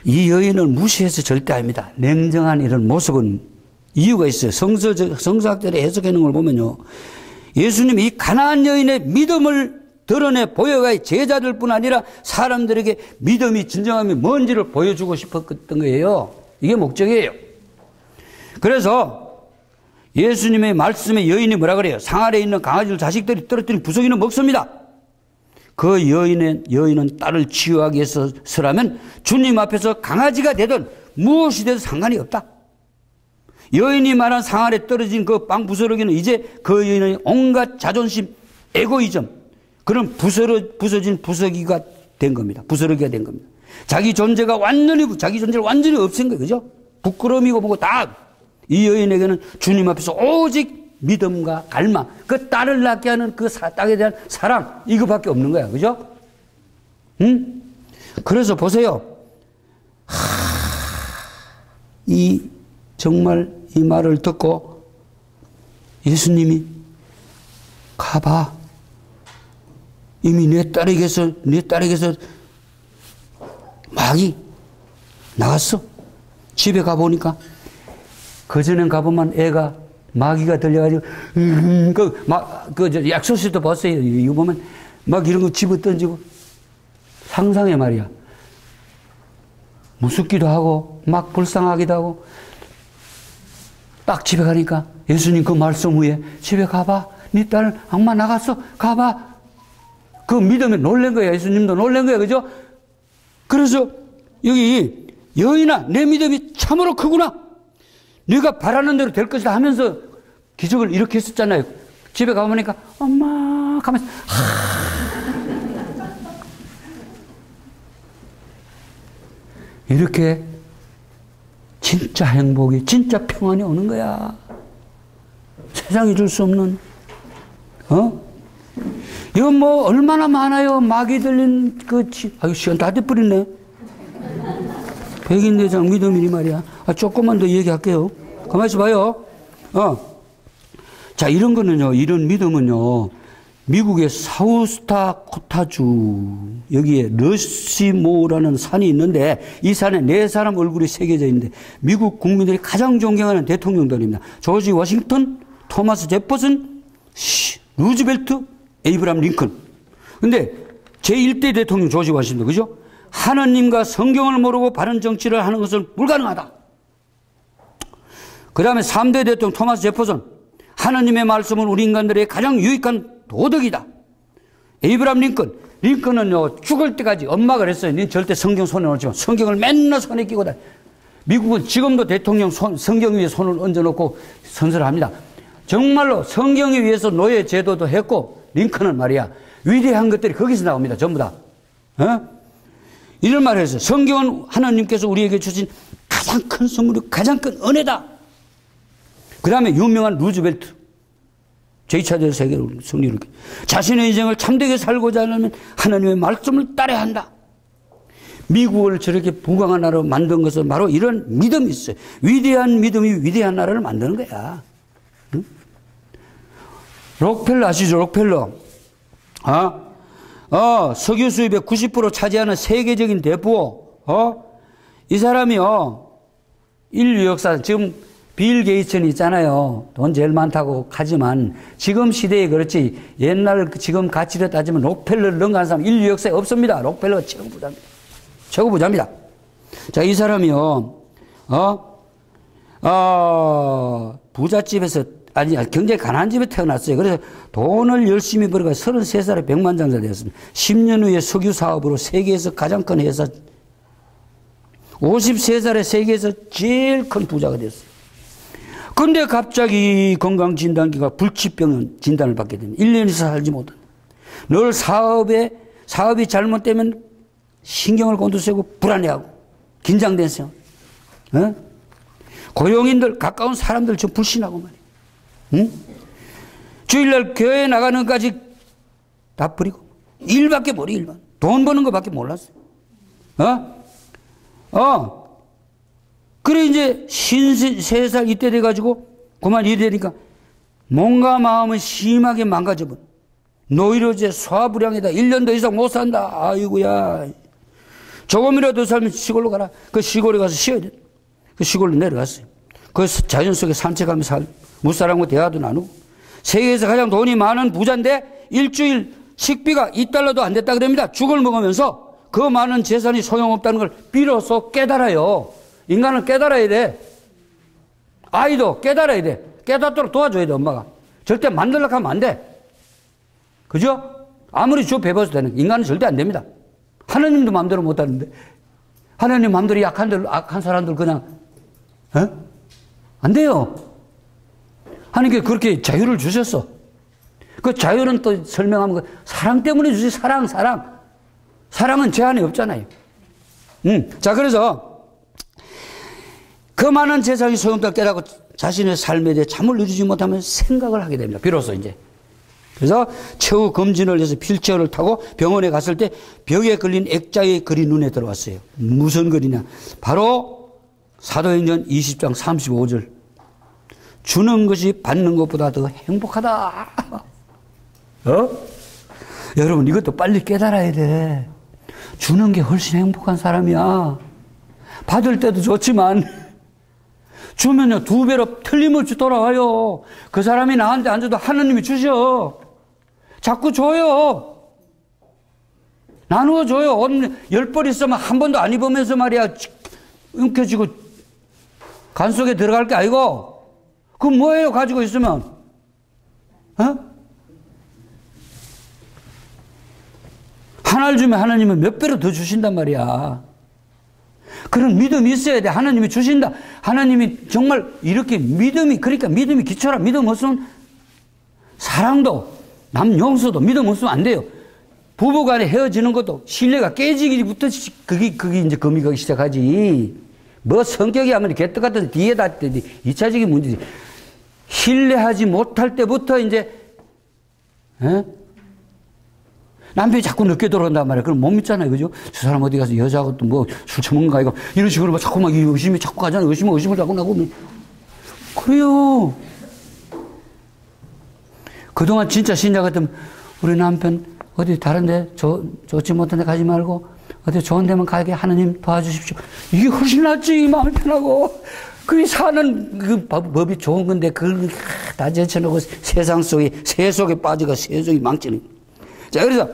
이 여인을 무시해서 절대 아닙니다. 냉정한 이런 모습은 이유가 있어요. 성서학자들이 해석하는 걸 보면요. 예수님이 이 가난한 여인의 믿음을 드러내 보여가 제자들뿐 아니라 사람들에게 믿음이 진정함이 뭔지를 보여주고 싶었던 거예요. 이게 목적이에요. 그래서 예수님의 말씀에 여인이 뭐라 그래요? 상 아래에 있는 강아지를 자식들이 떨어뜨린 부서기는 먹습니다. 그 여인은 딸을 치유하기 위해서라면 주님 앞에서 강아지가 되든 무엇이 되든 상관이 없다. 여인이 말한 상 아래 떨어진 그 빵 부스러기는 이제 그 여인의 온갖 자존심, 에고이즘, 그런 부서진 부서기가 된 겁니다. 부스러기가 된 겁니다. 자기 존재를 완전히 없앤 거예요. 그죠? 부끄러움이고 뭐고 다. 이 여인에게는 주님 앞에서 오직 믿음과 갈망, 그 딸을 낳게 하는 그 딸에 대한 사랑, 이거밖에 없는 거야. 그죠? 그래서 보세요. 정말 이 말을 듣고 예수님이 가봐. 이미 내 딸에게서 마귀 나갔어. 집에 가보니까 그전엔 가보면 애가 마귀가 들려가지고 약속시도 봤어요. 이거 보면 막 이런 거 집어 던지고 상상해 말이야. 무섭기도 하고 막 불쌍하기도 하고. 딱 집에 가니까 예수님 그 말씀 후에 집에 가봐. 네 딸 악마 나갔어. 가봐. 그 믿음에 놀란 거야. 예수님도 놀란 거야. 그죠? 그래서 여기 여인아, 내 믿음이 참으로 크구나. 네가 바라는 대로 될 것이다 하면서 기적을 이렇게 했었잖아요. 집에 가보니까 엄마 가면서 이렇게 진짜 행복이, 진짜 평안이 오는 거야. 세상이 줄 수 없는. 이거 뭐 얼마나 많아요. 마귀 들린 시간 다 돼버리네. 백인대장 믿음이니 말이야. 조금만 더 얘기할게요. 가만히 있어 봐요. 자, 이런 거는요, 이런 믿음은요, 미국의 사우스타코타주, 여기에 러시모라는 산이 있는데, 이 산에 4사람 얼굴이 새겨져 있는데, 미국 국민들이 가장 존경하는 대통령들입니다. 조지 워싱턴, 토마스 제퍼슨, 루즈벨트, 에이브람 링컨. 근데 제1대 대통령 조지 워싱턴, 그죠? 하나님과 성경을 모르고 바른 정치를 하는 것은 불가능하다. 그 다음에 3대 대통령 토마스 제퍼슨, 하나님의 말씀은 우리 인간들의 가장 유익한 도덕이다. 에이브람 링컨은요, 죽을 때까지 엄마가 그랬어요. 니 절대 성경 손에 놓지 마. 성경을 맨날 손에 끼고 다녀. 미국은 지금도 대통령 성경 위에 손을 얹어놓고 선서를 합니다. 정말로 성경에 위해서 노예 제도도 했고, 링컨은 말이야, 위대한 것들이 거기서 나옵니다. 전부 다. 이런 말을 했어요. 성경은 하나님께서 우리에게 주신 가장 큰 선물이고 가장 큰 은혜다. 그 다음에 유명한 루즈벨트. 제2차 세계 승리를. 자신의 인생을 참되게 살고자 하려면 하나님의 말씀을 따라야 한다. 미국을 저렇게 부강한 나라로 만든 것은 바로 이런 믿음이 있어요. 위대한 믿음이 위대한 나라를 만드는 거야. 응? 록펠러 아시죠? 록펠러. 석유 수입의 90% 차지하는 세계적인 대부. 이 사람이요. 인류 역사, 지금 빌 게이츠는 있잖아요. 돈 제일 많다고 하지만 지금 시대에 그렇지 옛날 지금 가치로 따지면 록펠러를 능가하는 사람 인류 역사에 없습니다. 록펠러가 최고 부자입니다. 최고 부자입니다. 자, 이 사람이요. 부잣집에서 아니 굉장히 가난한 집에 태어났어요. 그래서 돈을 열심히 벌어가 33살에 백만장자 되었습니다. 10년 후에 석유 사업으로 세계에서 가장 큰 회사 53살에 세계에서 제일 큰 부자가 됐어요. 근데 갑자기 건강진단기가 불치병 진단을 받게 됩니다. 1년 이상 살지 못한다. 늘 사업이 잘못되면 신경을 곤두세우고 불안해하고 긴장된 생활. 고용인들 가까운 사람들 좀 불신하고 말이야. 응? 주일날 교회 나가는 것까지 다 버리고 일밖에 모르고 일만 돈 버는 것밖에 몰랐어요. 그래 이제 53살 이때 돼가지고 그만 일이 되니까 몸과 마음은 심하게 망가져버려. 노이로제 소화불량이다. 1년 더 이상 못 산다. 아이고야. 조금이라도 더 살면 시골로 가라. 그 시골에 가서 쉬어야 돼. 그 시골로 내려갔어요. 그 자연 속에 산책하면서 무사람과 대화도 나누고. 세계에서 가장 돈이 많은 부자인데 일주일 식비가 $2도 안 됐다 그럽니다. 죽을 먹으면서 그 많은 재산이 소용없다는 걸 비로소 깨달아요. 인간은 깨달아야 돼. 아이도 깨달아야 돼. 깨닫도록 도와줘야 돼, 엄마가. 절대 만들려고 하면 안 돼. 그죠? 아무리 주 배워서 되는 인간은 절대 안 됩니다. 하나님도 마음대로 못 하는데. 하나님 마음대로 악한 사람들 그냥, 안 돼요. 하나님께 그렇게 자유를 주셨어. 그 자유는 또 설명하면 사랑 때문에 주지, 사랑. 사랑은 제한이 없잖아요. 자, 그래서 그 많은 재산이 소용없다고 깨닫고 자신의 삶에 대해 잠을 이루지 못하면 생각을 하게 됩니다. 비로소 이제. 그래서 최후 검진을 해서 휠체어를 타고 병원에 갔을 때 벽에 걸린 액자의 글이 눈에 들어왔어요. 무슨 글이냐. 바로 사도행전 20장 35절. 주는 것이 받는 것보다 더 행복하다. 여러분 이것도 빨리 깨달아야 돼. 주는 게 훨씬 행복한 사람이야. 받을 때도 좋지만 주면요 2배로 틀림없이 돌아와요. 그 사람이 나한테 안 줘도 하나님이 주셔. 자꾸 줘요. 나누어 줘요. 옷 10벌 있으면 한 번도 안 입으면서 말이야 움켜쥐고 간 속에 들어갈 게 아니고 그 뭐예요 가지고 있으면. 하나를 주면 하나님은 몇 배로 더 주신단 말이야. 그런 믿음이 있어야 돼. 하나님이 주신다. 하나님이 정말 이렇게 믿음이, 그러니까 믿음이 기초라. 믿음 없으면 사랑도, 남 용서도 믿음 없으면 안 돼요. 부부 간에 헤어지는 것도 신뢰가 깨지기부터 그게 이제 금이 가기 시작하지. 뭐 성격이 아무리 개떡 같아서 뒤에다 2차적인 문제지. 신뢰하지 못할 때부터 이제, 남편이 자꾸 늦게 들어온단 말이야. 그럼 못 믿잖아요. 그죠? 저 사람 어디 가서 여자하고 또 뭐 술 처먹는 거 아니고 이런 식으로 막 자꾸 막 의심이 자꾸 가잖아요. 의심을 자꾸 나고. 그래요. 그동안 진짜 신자 같으면 우리 남편 어디 다른데 좋지 못한 데 가지 말고 어디 좋은 데만 가게 하나님 도와주십시오. 이게 훨씬 낫지. 마음이 편하고. 그 사는 그 법이 좋은 건데 그걸 다 제쳐놓고 세상 속에 새 속에 빠져가 새 속이 망치는. 자, 그래서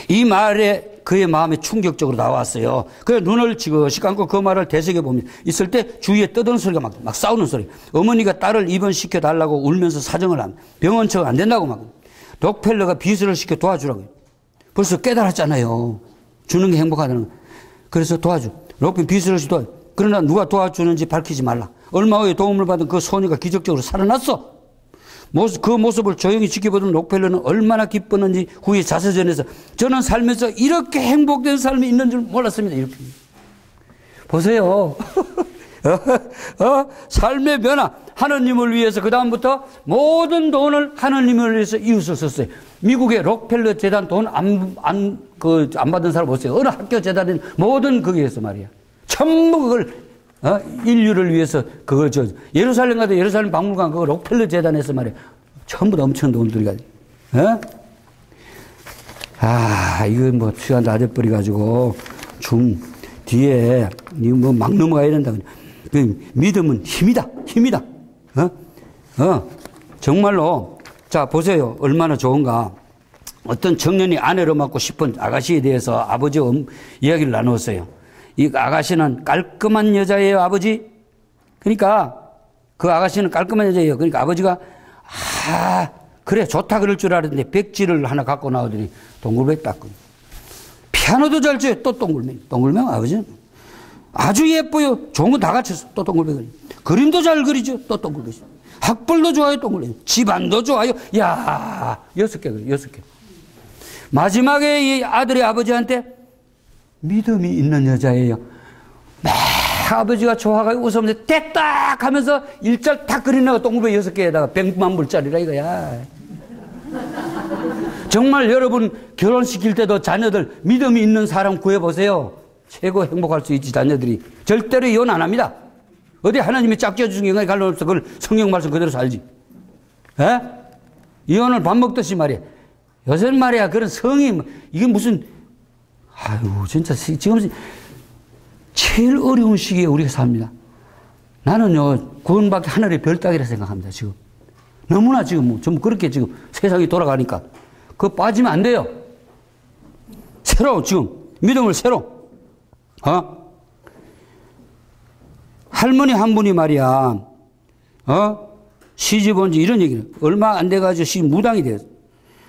이 말에 그의 마음에 충격적으로 나왔어요. 그래서 눈을 지그시 감고 그 말을 되새겨봅니다. 있을 때 주위에 떠드는 소리가 막 싸우는 소리. 어머니가 딸을 입원시켜 달라고 울면서 사정을 합니다. 병원 처가 안 된다고 막. 록펠러가 비서를 시켜 도와주라고요. 벌써 깨달았잖아요. 주는 게 행복하다는 거. 그래서 도와줘. 록펠러 비서를 도와줘. 그러나 누가 도와주는지 밝히지 말라. 얼마 후에 도움을 받은 그 소녀가 기적적으로 살아났어. 그 모습을 조용히 지켜보던 록펠러는 얼마나 기뻤는지 후에 자서전에서 저는 살면서 이렇게 행복된 삶이 있는 줄 몰랐습니다. 이렇게. 보세요. 삶의 변화. 하느님을 위해서 그다음부터 모든 돈을 하느님을 위해서 이웃을 썼어요. 미국의 록펠러 재단 돈 안 받은 사람 없어요. 어느 학교 재단인 모든 거기에서 말이야. 전부 그걸 인류를 위해서 그걸 예루살렘 가도 예루살렘 박물관 그거 록펠러 재단에서 말이야. 전부 다 엄청 돈들이 가지고. 이거 뭐 시간 다 돼버려 가지고 뒤에 이거 뭐 막 넘어가야 된다. 믿음은 힘이다. 정말로 자 보세요. 얼마나 좋은가. 어떤 청년이 아내로 맡고 싶은 아가씨에 대해서 아버지와 이야기를 나누었어요. 이 아가씨는 깔끔한 여자예요, 아버지. 그러니까 그 아가씨는 깔끔한 여자예요. 그러니까 아버지가 그래 좋다 그럴 줄 알았는데 백지를 하나 갖고 나오더니 동글뱅이 닦고 피아노도 잘 쳐요. 또 동글뱅이 아버지는 아주 예뻐요. 좋은 거 다 갖췄어. 또 동글뱅이 그림도 잘 그리죠. 또 동글뱅이 학벌도 좋아요. 동글뱅이 집안도 좋아요. 야 6개 6개 마지막에 이 아들이 아버지한테 믿음이 있는 여자예요. 아버지가 좋아가지고 웃으면서 됐다 하면서 일절 다 그리나가 동글뱅이 6개에다가 100만 불짜리라 이거야. 정말 여러분 결혼시킬 때도 자녀들 믿음이 있는 사람 구해보세요. 최고 행복할 수 있지. 자녀들이 절대로 이혼 안 합니다. 어디 하나님이 짝지어 주신 영광에 갈라놓고서 그걸 성경 말씀 그대로 살지. 이혼을 밥 먹듯이 말이야. 요새는 말이야 그런 성이 이게 무슨 진짜 지금 제일 어려운 시기에 우리가 삽니다. 나는요 구원받기 하늘의 별 따기라 생각합니다. 지금 너무나 지금 전부 그렇게 지금 세상이 돌아가니까 그거 빠지면 안 돼요. 새로 지금 믿음을 새로 할머니 한 분이 말이야 시집 온 지 이런 얘기를 얼마 안 돼가지고 무당이 되었어.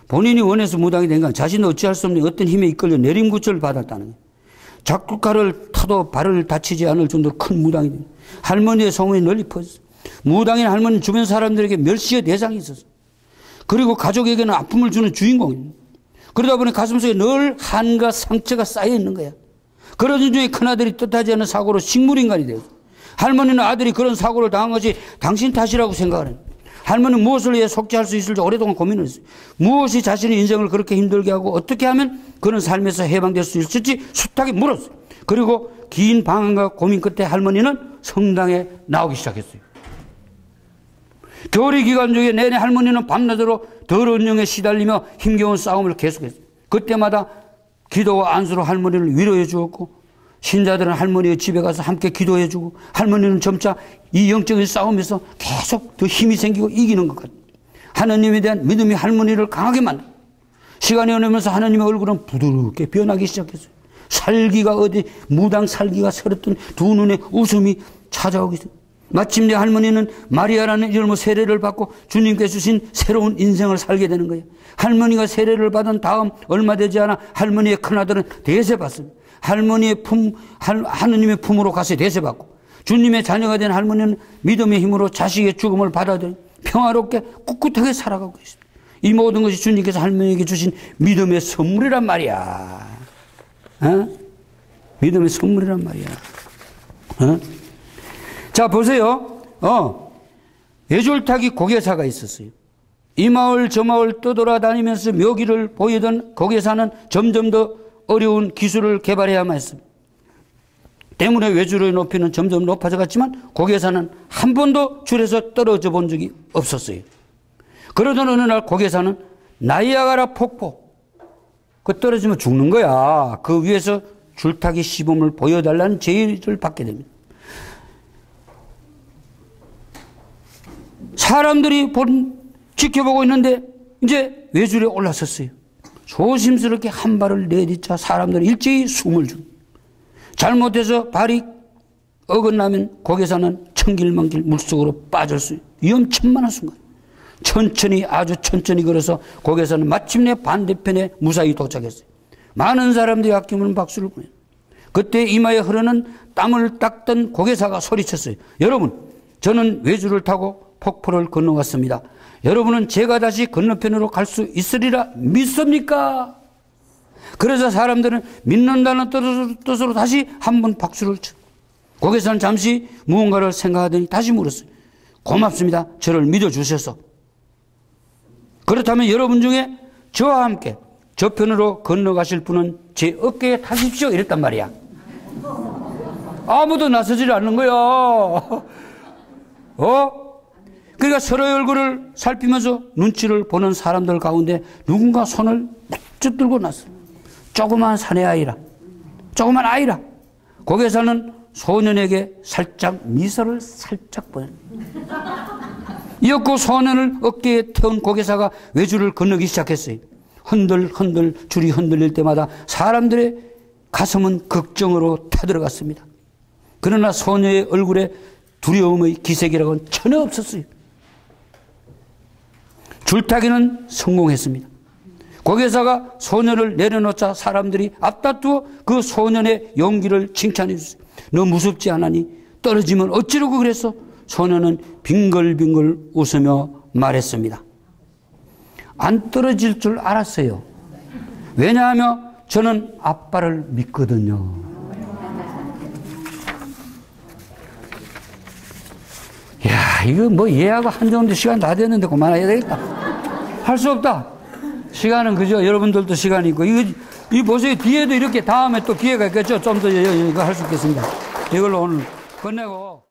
본인이 원해서 무당이 된 건 자신도 어찌할 수 없는 어떤 힘에 이끌려 내림구철을 받았다는 거예요. 작곡가를 타도 발을 다치지 않을 정도로 큰 무당이 된 거예요. 할머니의 소문이 널리 퍼졌어요. 무당인 할머니는 주변 사람들에게 멸시의 대상이 있었어요. 그리고 가족에게는 아픔을 주는 주인공입니다. 그러다 보니 가슴속에 늘 한과 상처가 쌓여 있는 거야. 그러던 중에 큰아들이 뜻하지 않은 사고로 식물인간이 되었어요. 할머니는 아들이 그런 사고를 당한 것이 당신 탓이라고 생각을 해요. 할머니는 무엇을 위해 속죄할 수 있을지 오랫동안 고민을 했어요. 무엇이 자신의 인생을 그렇게 힘들게 하고 어떻게 하면 그런 삶에서 해방될 수 있을지 숱하게 물었어요. 그리고 긴 방황과 고민 끝에 할머니는 성당에 나오기 시작했어요. 교리 기간 중에 내내 할머니는 밤낮으로 더러운 영에 시달리며 힘겨운 싸움을 계속했어요. 그때마다 기도와 안수로 할머니를 위로해 주었고 신자들은 할머니의 집에 가서 함께 기도해 주고 할머니는 점차 이 영적인 싸움에서 계속 더 힘이 생기고 이기는 것 같아요. 하나님에 대한 믿음이 할머니를 강하게 만들어요. 시간이 흐르면서 하나님의 얼굴은 부드럽게 변하기 시작했어요. 살기가 무당 살기가 서렸던 두 눈에 웃음이 찾아오기 시작했어요. 마침내 할머니는 마리아라는 이름으로 세례를 받고 주님께서 주신 새로운 인생을 살게 되는 거예요. 할머니가 세례를 받은 다음 얼마 되지 않아 할머니의 큰아들은 대세받습니다. 하느님의 품으로 가서 대세받고 주님의 자녀가 된 할머니는 믿음의 힘으로 자식의 죽음을 받아들여 평화롭게 꿋꿋하게 살아가고 있습니다. 이 모든 것이 주님께서 할머니에게 주신 믿음의 선물이란 말이야. 믿음의 선물이란 말이야. 자 보세요. 예졸타기 고개사가 있었어요. 이 마을 저 마을 떠돌아다니면서 묘기를 보이던 고개사는 점점 더 어려운 기술을 개발해야만 했습니다. 때문에 외줄의 높이는 점점 높아져 갔지만 고개사는 한 번도 줄에서 떨어져 본 적이 없었어요. 그러던 어느 날 고개사는 나이아가라 폭포 그 떨어지면 죽는 거야. 그 위에서 줄타기 시범을 보여달라는 제의를 받게 됩니다. 사람들이 지켜보고 있는데 이제 외줄에 올라섰어요. 조심스럽게 한 발을 내딛자 사람들은 일제히 숨을 줍니다. 잘못해서 발이 어긋나면 고개사는 천길만길 물속으로 빠질 수 있는 위험천만한 순간. 천천히 아주 천천히 걸어서 고개사는 마침내 반대편에 무사히 도착했어요. 많은 사람들이 아낌없는 박수를 보내요. 그때 이마에 흐르는 땀을 닦던 고개사가 소리쳤어요. 여러분, 저는 외줄을 타고 폭포를 건너왔습니다. 여러분은 제가 다시 건너편으로 갈 수 있으리라 믿습니까? 그래서 사람들은 믿는다는 뜻으로 다시 한 번 박수를 쳐. 고개사는 잠시 무언가를 생각하더니 다시 물었어요. 고맙습니다. 저를 믿어주셔서. 그렇다면 여러분 중에 저와 함께 저편으로 건너가실 분은 제 어깨에 타십시오. 이랬단 말이야. 아무도 나서질 않는 거야. 그러니까 서로의 얼굴을 살피면서 눈치를 보는 사람들 가운데 누군가 손을 쭉 들고 났어. 조그만 사내아이라. 조그만 아이라. 고개사는 소년에게 살짝 미소를 살짝 보냈. 이었고 소년을 어깨에 태운 고개사가 외줄을 건너기 시작했어요. 흔들흔들 줄이 흔들릴 때마다 사람들의 가슴은 걱정으로 타들어갔습니다. 그러나 소녀의 얼굴에 두려움의 기색이라고는 전혀 없었어요. 줄타기는 성공했습니다. 고개사가 소년을 내려놓자 사람들이 앞다투어 그 소년의 용기를 칭찬해 주세요. 너 무섭지 않으니? 떨어지면 어찌려고 그랬어? 소년은 빙글빙글 웃으며 말했습니다. 안 떨어질 줄 알았어요. 왜냐하면 저는 아빠를 믿거든요. 야, 이거 뭐 예하고 한정도 시간 다 됐는데 그만해야 되겠다. 할 수 없다. 시간은 그죠? 여러분들도 시간이 있고. 이거 보세요. 뒤에도 이렇게 다음에 또 기회가 있겠죠? 좀 더 이거 할 수 있겠습니다. 이걸로 오늘 끝내고.